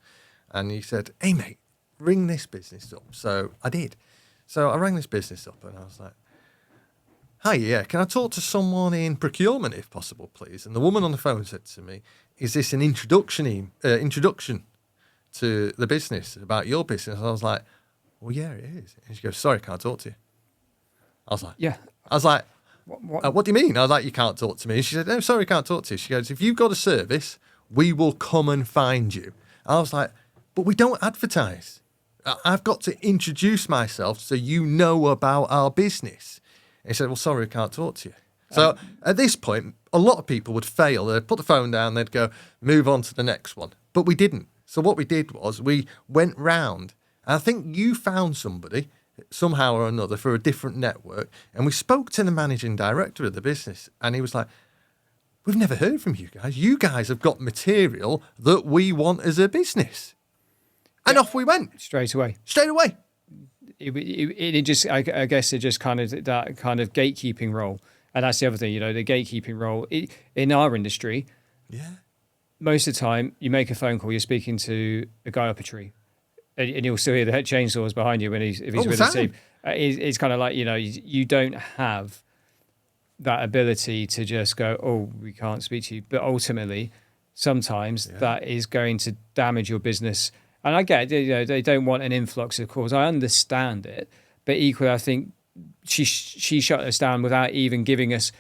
[SPEAKER 1] And you said, hey, mate, ring this business up. So I did. So I rang this business up and I was like, hi, yeah, can I talk to someone in procurement if possible, please? And the woman on the phone said to me, is this an introduction to the business, about your business? And I was like, well, yeah, it is. And she goes, sorry, can't talk to you. I was like, what do you mean? I was like, you can't talk to me. And she said, no, sorry, can't talk to you. She goes, if you've got a service, we will come and find you. I was like, but we don't advertise. I've got to introduce myself so you know about our business. And he said, well, sorry, I can't talk to you. So at this point, a lot of people would fail. They'd put the phone down, they'd go, move on to the next one. But we didn't. So what we did was we went round, and I think you found somebody somehow or another for a different network, and we spoke to the managing director of the business, and he was like, we've never heard from you guys. You guys have got material that we want as a business. And off we went.
[SPEAKER 2] Straight away. It just, I guess it just kind of, that kind of gatekeeping role. And that's the other thing, the gatekeeping role in our industry.
[SPEAKER 1] Yeah.
[SPEAKER 2] Most of the time, you make a phone call, you're speaking to a guy up a tree, and you'll still hear the chainsaws behind you if he's with the team. It's kind of like, you don't have that ability to just go, oh, we can't speak to you. But ultimately, sometimes that is going to damage your business. And I get it, they don't want an influx of calls. I understand it. But equally, I think she shut us down without even giving us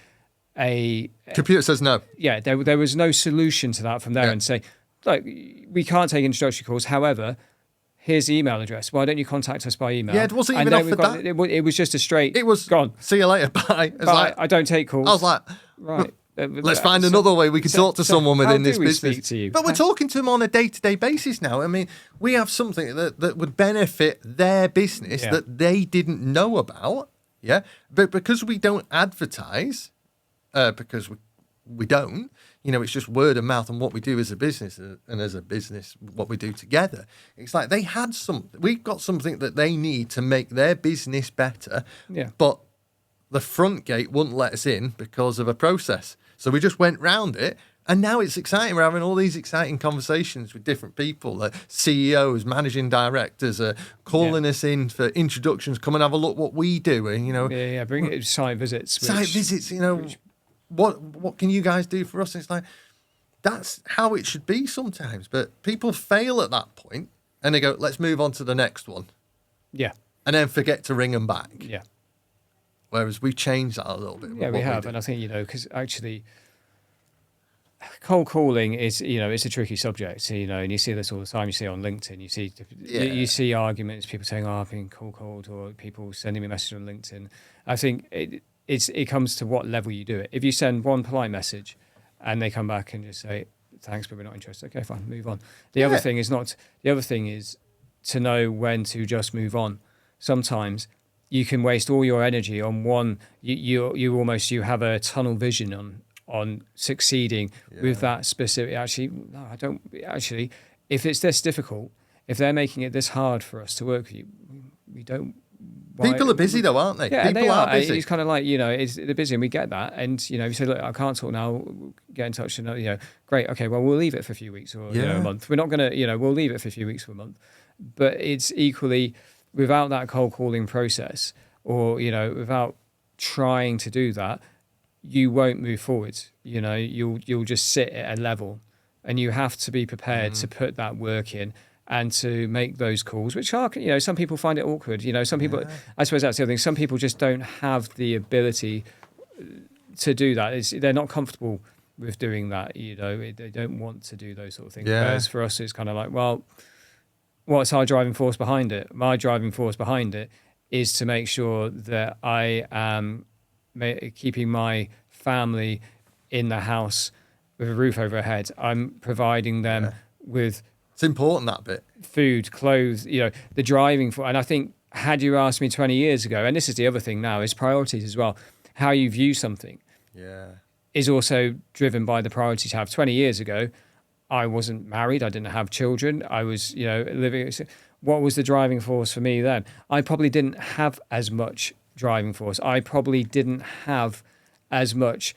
[SPEAKER 2] a
[SPEAKER 1] computer says no.
[SPEAKER 2] Yeah, there was no solution to that from there, and say, look, we can't take introductory calls. However, here's the email address. Why don't you contact us by email?
[SPEAKER 1] Yeah, it wasn't even offered that.
[SPEAKER 2] It was just a straight.
[SPEAKER 1] It was
[SPEAKER 2] gone.
[SPEAKER 1] See you later. Bye.
[SPEAKER 2] Bye. I don't take calls.
[SPEAKER 1] I was like,
[SPEAKER 2] right.
[SPEAKER 1] Let's find another way we can talk to someone within this business.
[SPEAKER 2] Speak to you?
[SPEAKER 1] But we're talking to them on a day-to-day basis now. I mean, we have something that would benefit their business that they didn't know about. Yeah, but because we don't advertise. Because we don't, it's just word of mouth and what we do as a business, and as a business, what we do together. It's like we've got something that they need to make their business better, but the front gate wouldn't let us in because of a process. So we just went round it, and now it's exciting. We're having all these exciting conversations with different people, CEOs, managing directors, calling us in for introductions, come and have a look what we do, and
[SPEAKER 2] bring it site visits.
[SPEAKER 1] What can you guys do for us? And it's like, that's how it should be sometimes. But people fail at that point and they go, let's move on to the next one.
[SPEAKER 2] Yeah.
[SPEAKER 1] And then forget to ring them back.
[SPEAKER 2] Yeah.
[SPEAKER 1] Whereas we've changed that a little bit.
[SPEAKER 2] Yeah, we have. And I think, because actually cold calling is, it's a tricky subject, and you see this all the time. You see it on LinkedIn, you see arguments, people saying, I've been cold called, or people sending me a message on LinkedIn. I think it comes to what level you do it. If you send one polite message and they come back and just say, thanks, but we're not interested. Okay, fine, move on. The other thing is to know when to just move on. Sometimes you can waste all your energy on one. You have a tunnel vision on succeeding with that specific. Actually, no, I don't. Actually, if it's this difficult, if they're making it this hard for us to work with you, we don't.
[SPEAKER 1] People are busy though, aren't they?
[SPEAKER 2] Yeah,
[SPEAKER 1] people are busy.
[SPEAKER 2] It's kind of like, they're busy, and we get that. And, if you say, look, I can't talk now, get in touch. And, great. Okay, well, we'll leave it for a few weeks or a month. We're not going to, we'll leave it for a few weeks or a month. But it's equally, without that cold calling process, or, without trying to do that, you won't move forward. You'll just sit at a level, and you have to be prepared to put that work in. And to make those calls, which are, some people find it awkward. Some people, I suppose that's the other thing. Some people just don't have the ability to do that. They're not comfortable with doing that. They don't want to do those sort of things. Whereas for us, it's kind of like, well, what's our driving force behind it? My driving force behind it is to make sure that I am keeping my family in the house with a roof over their head. I'm providing them with
[SPEAKER 1] It's important, that bit.
[SPEAKER 2] food, clothes, the driving for. And I think had you asked me 20 years ago, and this is the other thing now, is priorities as well. How you view something is also driven by the priorities you have. 20 years ago, I wasn't married. I didn't have children. I was, living. What was the driving force for me then? I probably didn't have as much driving force. I probably didn't have as much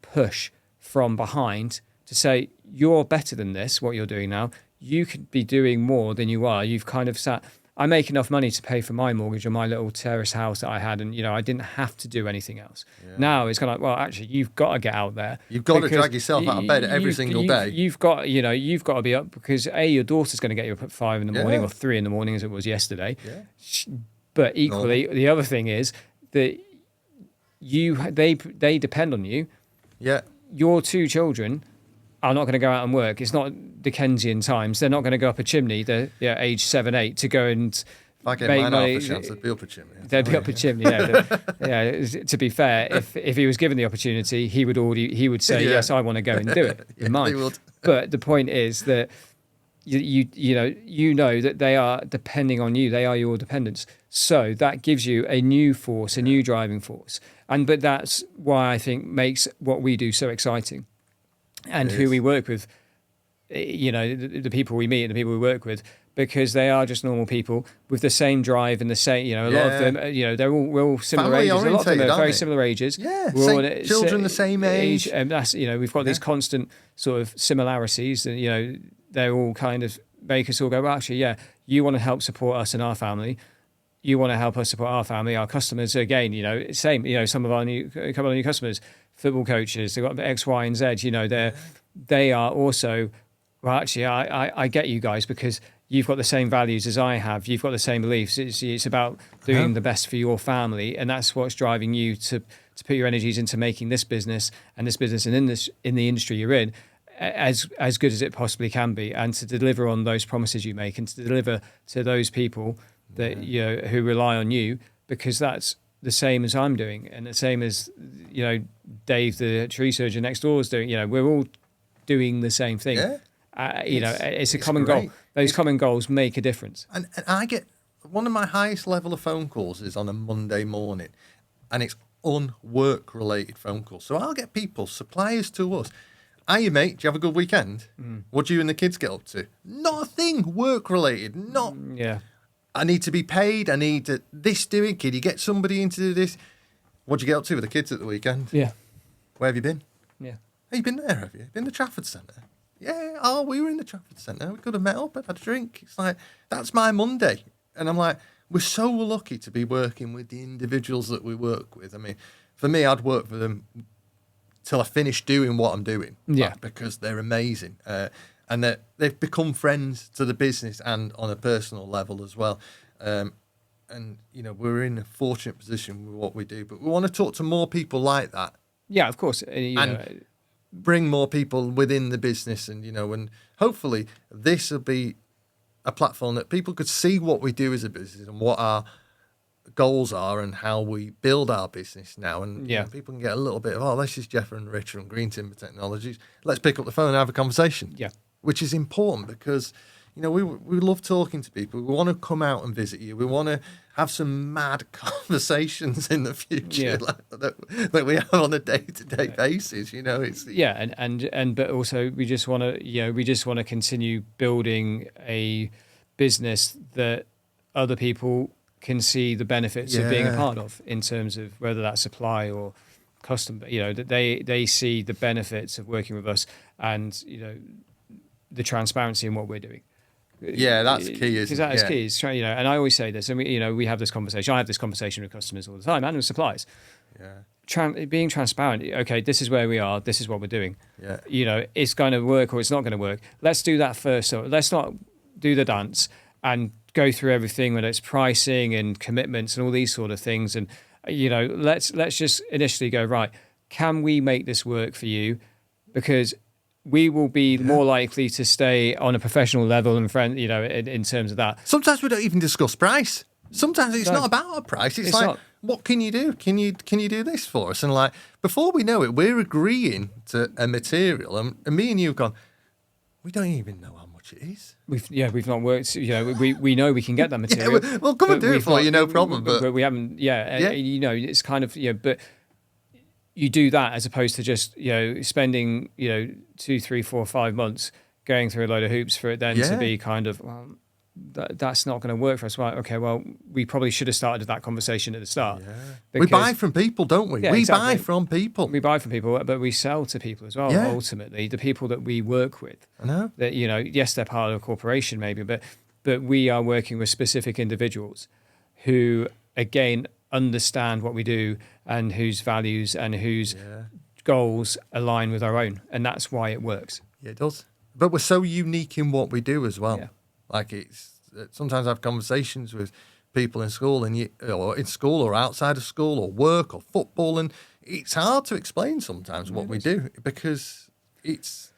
[SPEAKER 2] push from behind to say, you're better than this, what you're doing now. You could be doing more than you are. You've kind of sat, I make enough money to pay for my mortgage on my little terrace house that I had. And, I didn't have to do anything else. Yeah. Now it's kind of like, well, actually, you've got to get out there.
[SPEAKER 1] You've got to drag yourself out of bed every single day.
[SPEAKER 2] You've got to be up because your daughter's going to get you up at 5 in the morning or 3 in the morning as it was yesterday. Yeah. But equally, the other thing is that they depend on you.
[SPEAKER 1] Yeah.
[SPEAKER 2] Your 2 children are not going to go out and work. It's not Dickensian times. They're not going to go up a chimney. They're age 7, 8 to go and
[SPEAKER 1] if I get mine off a chance, they'd be up a chimney.
[SPEAKER 2] They'd be up a chimney. Yeah. To be fair, if he was given the opportunity, he would say, yes, I want to go and do it. In mine. But the point is that you know that they are depending on you. They are your dependents. So that gives you a new force, a new driving force. But that's why I think makes what we do so exciting. And who we work with, the people we meet and the people we work with, because they are just normal people with the same drive and the same, a lot of them, we're all similar
[SPEAKER 1] Family
[SPEAKER 2] ages. A lot of them are very
[SPEAKER 1] they?
[SPEAKER 2] similar ages.
[SPEAKER 1] Yeah, children the same age.
[SPEAKER 2] And that's, we've got these constant sort of similarities and, they're all kind of make us all go, well, actually, you want to help support us and our family. You want to help us support our family, our customers. Again, same, some of a couple of new customers, football coaches, they've got X, Y, and Z, they are also, well, actually, I get you guys because you've got the same values as I have. You've got the same beliefs. It's about doing the best for your family. And that's what's driving you to put your energies into making this business and in the industry you're in as good as it possibly can be, and to deliver on those promises you make and to deliver to those people that who rely on you, because that's the same as I'm doing and the same as Dave the tree surgeon next door is doing. We're all doing the same thing. It's a common goal. Those common goals make a difference.
[SPEAKER 1] And I get one of my highest level of phone calls is on a Monday morning, and it's unwork related phone calls. So I'll get people, suppliers to us. Hiya, mate, do you have a good weekend? What do you and the kids get up to? Not a thing work related. Not.
[SPEAKER 2] Yeah.
[SPEAKER 1] I need to be paid. I need this doing. Can you get somebody in to do this? What do you get up to with the kids at the weekend?
[SPEAKER 2] Yeah.
[SPEAKER 1] Where have you been?
[SPEAKER 2] Yeah.
[SPEAKER 1] Have you been there, have you? Been to Trafford Centre? Yeah. Oh, we were in the Trafford Centre. We could have met up and had a drink. It's like, that's my Monday. And I'm like, we're so lucky to be working with the individuals that we work with. I mean, for me, I'd work for them till I finish doing what I'm doing.
[SPEAKER 2] Yeah.
[SPEAKER 1] Because they're amazing. And that they've become friends to the business and on a personal level as well. And, we're in a fortunate position with what we do, but we want to talk to more people like that.
[SPEAKER 2] Yeah, of course.
[SPEAKER 1] And bring more people within the business and hopefully this will be a platform that people could see what we do as a business and what our goals are and how we build our business now. And people can get a little bit of, this is Jeff and Richard from Green Timber Technologies. Let's pick up the phone and have a conversation.
[SPEAKER 2] Yeah.
[SPEAKER 1] Which is important because, we love talking to people. We want to come out and visit you. We want to have some mad conversations in the future that we have on a day-to-day basis.
[SPEAKER 2] But also we just want to continue building a business that other people can see the benefits of being a part of, in terms of whether that's supply or custom. That they see the benefits of working with us and the transparency in what we're doing.
[SPEAKER 1] Yeah, that's key, isn't it?
[SPEAKER 2] Because that is key. It's, and I always say this, and we have this conversation. I have this conversation with customers all the time and with suppliers. Yeah. Being transparent. Okay, this is where we are. This is what we're doing. Yeah. It's going to work or it's not going to work. Let's do that first. So let's not do the dance and go through everything, whether it's pricing and commitments and all these sort of things. And let's just initially go, right, can we make this work for you? Because we will be more likely to stay on a professional level and in terms of that.
[SPEAKER 1] Sometimes we don't even discuss price. Sometimes it's not about a price. It's like, what can you do? Can you do this for us? And before we know it, we're agreeing to a material, and me and you have gone, We don't even know how much it is.
[SPEAKER 2] We've not worked. We know we can get that material.
[SPEAKER 1] We'll come and do it for you, no problem.
[SPEAKER 2] But we haven't. It's kind of but you do that as opposed to just spending 2, 3, 4, 5 months going through a load of hoops for it then to be kind of that's not going to work for us. Right? Okay. Well, we probably should have started that conversation at the start.
[SPEAKER 1] Yeah. We buy from people, don't we?
[SPEAKER 2] Yeah,
[SPEAKER 1] we
[SPEAKER 2] exactly.
[SPEAKER 1] buy from people.
[SPEAKER 2] We buy from people, but we sell to people as well.
[SPEAKER 1] Yeah.
[SPEAKER 2] Ultimately, the people that we work with.
[SPEAKER 1] I know.
[SPEAKER 2] That yes, they're part of a corporation maybe, but we are working with specific individuals who again understand what we do and whose values and whose goals align with our own, and that's why it works.
[SPEAKER 1] Yeah, it does. But we're so unique in what we do as well.
[SPEAKER 2] Yeah.
[SPEAKER 1] Like sometimes I have conversations with people in school or in school or outside of school or work or football, and it's hard to explain sometimes what we do because it's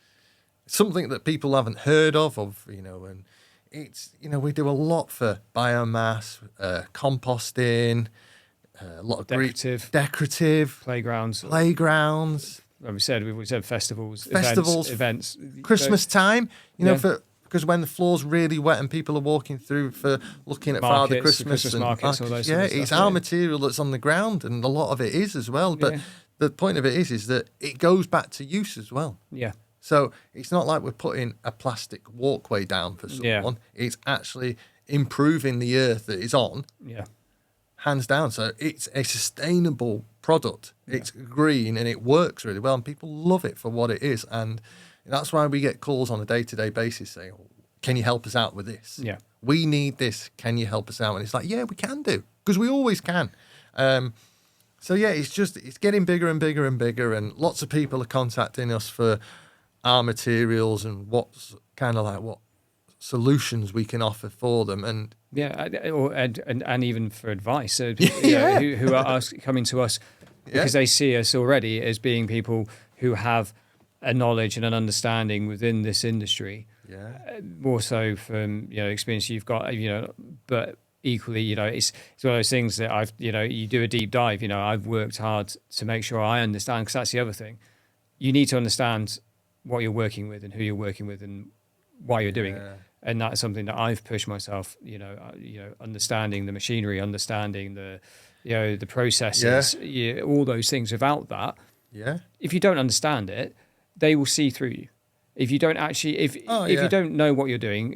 [SPEAKER 1] something that people haven't heard of, and it's, we do a lot for biomass, composting, a lot of decorative
[SPEAKER 2] playgrounds. We said festivals, events,
[SPEAKER 1] Christmas time, because when the floor's really wet and people are walking through for looking at Father Christmas and
[SPEAKER 2] markets, all those
[SPEAKER 1] it's
[SPEAKER 2] stuff,
[SPEAKER 1] our material that's on the ground, and a lot of it is as well. But the point of it is that it goes back to use as well.
[SPEAKER 2] Yeah.
[SPEAKER 1] So it's not like we're putting a plastic walkway down for someone. It's actually improving the earth that it's on.
[SPEAKER 2] Yeah.
[SPEAKER 1] Hands down. So it's a sustainable product. It's green and it works really well, and people love it for what it is. And that's why we get calls on a day-to-day basis saying, can you help us out with this?
[SPEAKER 2] Yeah.
[SPEAKER 1] We need this. Can you help us out? And it's like, yeah, we can do, because we always can. It's getting bigger and bigger and bigger, and lots of people are contacting us for our materials and what's kind of like what solutions we can offer for them. And
[SPEAKER 2] and even for advice. So who are coming to us because they see us already as being people who have a knowledge and an understanding within this industry. Yeah. More so from experience you've got. But equally, it's one of those things that you do a deep dive. I've worked hard to make sure I understand, because that's the other thing. You need to understand what you're working with and who you're working with and why you're doing it. And that's something that I've pushed myself, understanding the machinery, understanding the processes, all those things. Without that, if you don't understand it, they will see through you. If you don't actually, if you don't know what you're doing,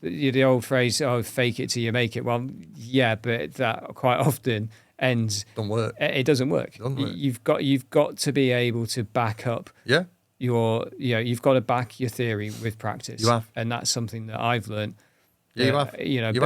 [SPEAKER 2] the old phrase, fake it till you make it. Well, yeah, but that quite often ends.
[SPEAKER 1] Don't work.
[SPEAKER 2] It doesn't work. You've got to be able to back up.
[SPEAKER 1] Yeah.
[SPEAKER 2] You've got to back your theory with practice.
[SPEAKER 1] You have.
[SPEAKER 2] And that's something that I've learned.
[SPEAKER 1] Yeah, you have.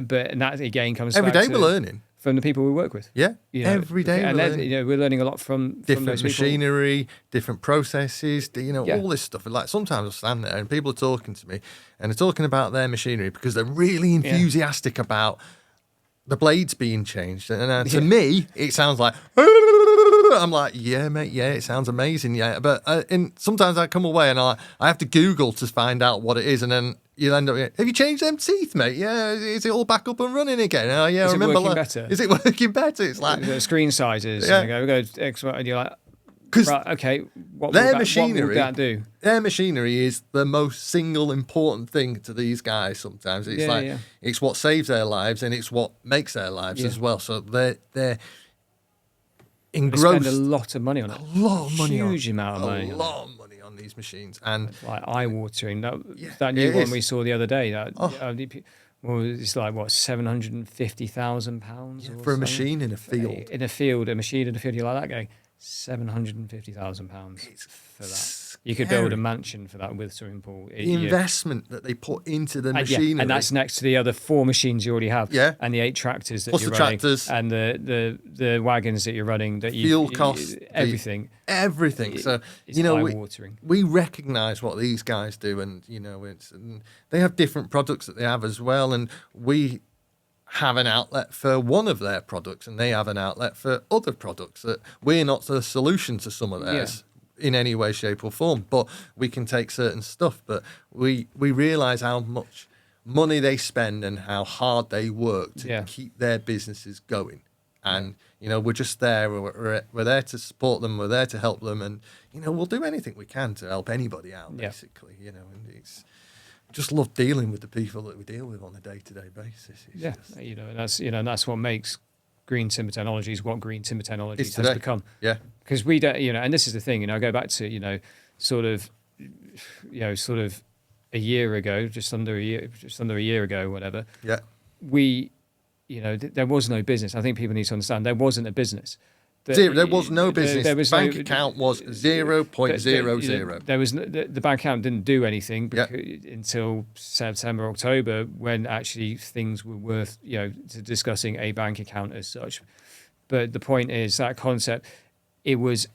[SPEAKER 2] But that again comes
[SPEAKER 1] every
[SPEAKER 2] back
[SPEAKER 1] day we're learning
[SPEAKER 2] from the people we work with.
[SPEAKER 1] Yeah, every day we're learning.
[SPEAKER 2] We're learning a lot from
[SPEAKER 1] different machinery, different processes.
[SPEAKER 2] Yeah.
[SPEAKER 1] All this stuff. Like sometimes I stand there and people are talking to me and they're talking about their machinery because they're really enthusiastic about the blades being changed. And to me, it sounds like. I'm like, yeah, mate, yeah, it sounds amazing, yeah. But sometimes I come away and I have to Google to find out what it is, and then you end up, have you changed them teeth, mate? Yeah, is it all back up and running again? Oh, yeah,
[SPEAKER 2] is
[SPEAKER 1] I remember.
[SPEAKER 2] It working better?
[SPEAKER 1] Is it working better? It's like
[SPEAKER 2] screen sizes.
[SPEAKER 1] Yeah.
[SPEAKER 2] And we go X, and you're like,
[SPEAKER 1] because
[SPEAKER 2] okay, what
[SPEAKER 1] machinery,
[SPEAKER 2] what would that do?
[SPEAKER 1] Their machinery is the most single important thing to these guys. Sometimes it's it's what saves their lives and it's what makes their lives as well. So they're engrossed.
[SPEAKER 2] They spend a lot of money on it.
[SPEAKER 1] A lot of money.
[SPEAKER 2] Huge amount of money.
[SPEAKER 1] A lot of money on these machines, and
[SPEAKER 2] it's like eye-watering. That new one we saw the other day. It's like what, £750,000
[SPEAKER 1] for a machine in a field.
[SPEAKER 2] A machine in a field. You like that going? £750,000 for that. You could build a mansion for that with swimming pool.
[SPEAKER 1] The investment that they put into the machinery.
[SPEAKER 2] And that's next to the other 4 machines you already have.
[SPEAKER 1] Yeah.
[SPEAKER 2] And the 8 tractors that
[SPEAKER 1] plus
[SPEAKER 2] you're
[SPEAKER 1] the
[SPEAKER 2] running.
[SPEAKER 1] Tractors.
[SPEAKER 2] And the wagons that you're running.
[SPEAKER 1] Fuel costs.
[SPEAKER 2] Everything.
[SPEAKER 1] Everything. So,
[SPEAKER 2] it's eye-watering.
[SPEAKER 1] We recognise what these guys do, and, and they have different products that they have as well, and we have an outlet for one of their products and they have an outlet for other products that we're not the solution to some of theirs in any way, shape or form, but we can take certain stuff. But we realise how much money they spend and how hard they work to keep their businesses going. And, we're just there. We're there to support them. We're there to help them. And, we'll do anything we can to help anybody out, basically, and it's just love dealing with the people that we deal with on a day-to-day basis.
[SPEAKER 2] And that's what makes Green Timber Technologies what Green Timber Technologies has become.
[SPEAKER 1] Yeah.
[SPEAKER 2] Because we don't, and this is the thing, I go back to, sort of a year ago, just under a year ago, whatever.
[SPEAKER 1] Yeah.
[SPEAKER 2] We, there was no business. I think people need to understand there wasn't a business.
[SPEAKER 1] There was no business. Bank account was 0.00.
[SPEAKER 2] There was the bank account didn't do anything until September, October, when actually things were worth discussing a bank account as such. But the point is that concept, it was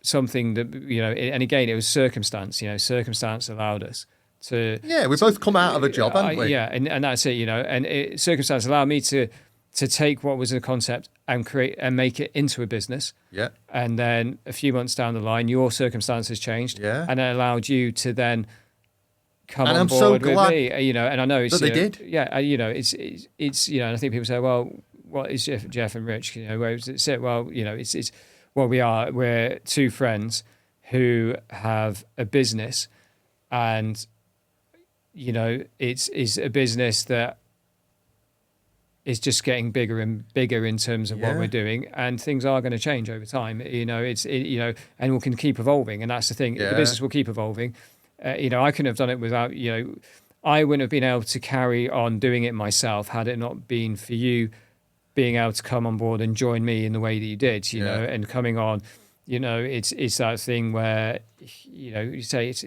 [SPEAKER 2] something that and again it was circumstance. Circumstance allowed us to.
[SPEAKER 1] Yeah, we both come out of a job, haven't we?
[SPEAKER 2] Yeah, and that's it. And circumstance allowed me to take what was a concept and create and make it into a business.
[SPEAKER 1] Yeah.
[SPEAKER 2] And then a few months down the line, your circumstances changed.
[SPEAKER 1] Yeah.
[SPEAKER 2] And it allowed you to then come on
[SPEAKER 1] I'm
[SPEAKER 2] board
[SPEAKER 1] so
[SPEAKER 2] with
[SPEAKER 1] glad
[SPEAKER 2] me. And I know it's,
[SPEAKER 1] that they did.
[SPEAKER 2] Yeah. It's and I think people say, well, what is Jeff and Rich? Where does it sit? Well, it's we're two friends who have a business, and it's a business that is just getting bigger and bigger in terms of what we're doing, and things are going to change over time. And we can keep evolving, and that's the thing. The business will keep evolving. I couldn't have done it without I wouldn't have been able to carry on doing it myself had it not been for you being able to come on board and join me in the way that you did. And coming on, it's that thing where you say it's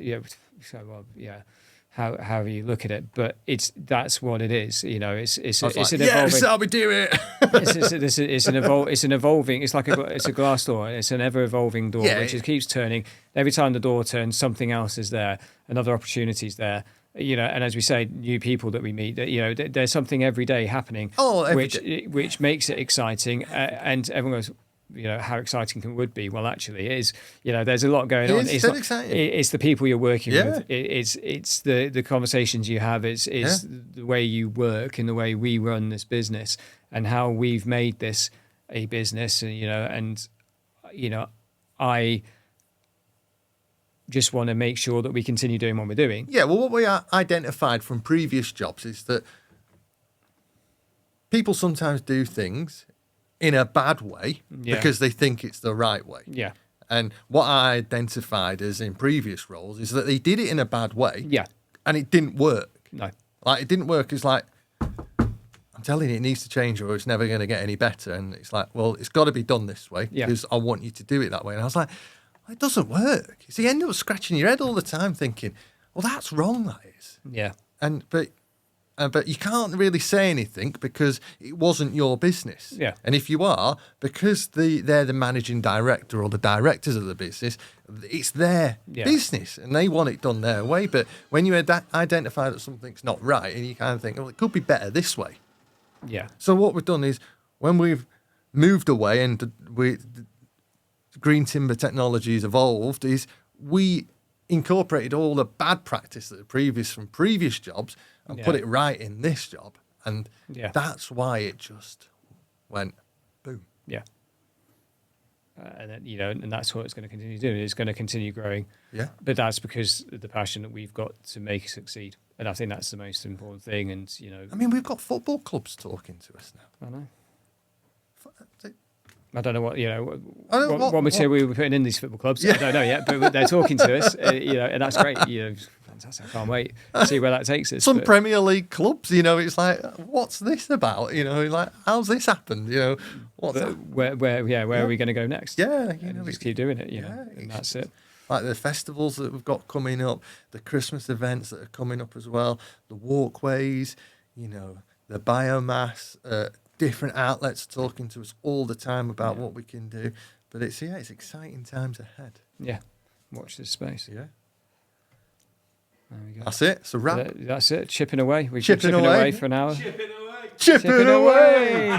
[SPEAKER 2] however you look at it, but that's what it is. It's an evolving.
[SPEAKER 1] Yes, how we do it.
[SPEAKER 2] It's an evolving. It's like it's a glass door. It's an ever evolving door, which just keeps turning. Every time the door turns, something else is there, another opportunity's there. And as we say, new people that we meet. There's something every day happening, which makes it exciting. And everyone goes, how exciting it would be. Well, actually, it is. There's a lot going on.
[SPEAKER 1] It's so exciting.
[SPEAKER 2] It's the people you're working with. It's the conversations you have. It's the way you work and the way we run this business and how we've made this a business. And I just want to make sure that we continue doing what we're doing.
[SPEAKER 1] Yeah. Well, what we identified from previous jobs is that people sometimes do things in a bad way because they think it's the right way.
[SPEAKER 2] Yeah.
[SPEAKER 1] And what I identified as in previous roles is that they did it in a bad way.
[SPEAKER 2] Yeah.
[SPEAKER 1] And it didn't work.
[SPEAKER 2] No.
[SPEAKER 1] Like, it didn't work. It's like, I'm telling you, it needs to change or it's never going to get any better. And it's like, well, it's got to be done this way because I want you to do it that way. And I was like, well, it doesn't work. So you end up scratching your head all the time thinking, well, that's wrong, that is.
[SPEAKER 2] Yeah.
[SPEAKER 1] But you can't really say anything because it wasn't your business.
[SPEAKER 2] Yeah.
[SPEAKER 1] And if you are, because they're the managing director or the directors of the business, it's their business and they want it done their way. But when you identify that something's not right and you kind of think, well, it could be better this way.
[SPEAKER 2] Yeah.
[SPEAKER 1] So what we've done is when we've moved away and Green Timber Technologies evolved is we incorporated all the bad practice that from previous jobs and put it right in this job. And that's why it just went boom.
[SPEAKER 2] Yeah. And then, and that's what it's going to continue doing. It's going to continue growing.
[SPEAKER 1] Yeah.
[SPEAKER 2] But that's because of the passion that we've got to make it succeed. And I think that's the most important thing. And,
[SPEAKER 1] I mean, we've got football clubs talking to us now.
[SPEAKER 2] I know. I don't know what material we were putting in these football clubs. I don't know yet, but they're talking to us, and that's great. Fantastic. I can't wait to see where that takes us.
[SPEAKER 1] Some Premier League clubs, it's like, what's this about? Like, how's this happened?
[SPEAKER 2] Where are we going to go next?
[SPEAKER 1] Yeah,
[SPEAKER 2] just keep doing it. And that's it.
[SPEAKER 1] Like the festivals that we've got coming up, the Christmas events that are coming up as well, the walkways, the biomass. Different outlets talking to us all the time about what we can do, but it's exciting times ahead.
[SPEAKER 2] Yeah, watch this space.
[SPEAKER 1] Yeah,
[SPEAKER 2] there we go.
[SPEAKER 1] That's it. It's a wrap.
[SPEAKER 2] That's it. Chipping away. We've
[SPEAKER 1] chipping
[SPEAKER 2] been chipping away for an hour.
[SPEAKER 1] Chipping away.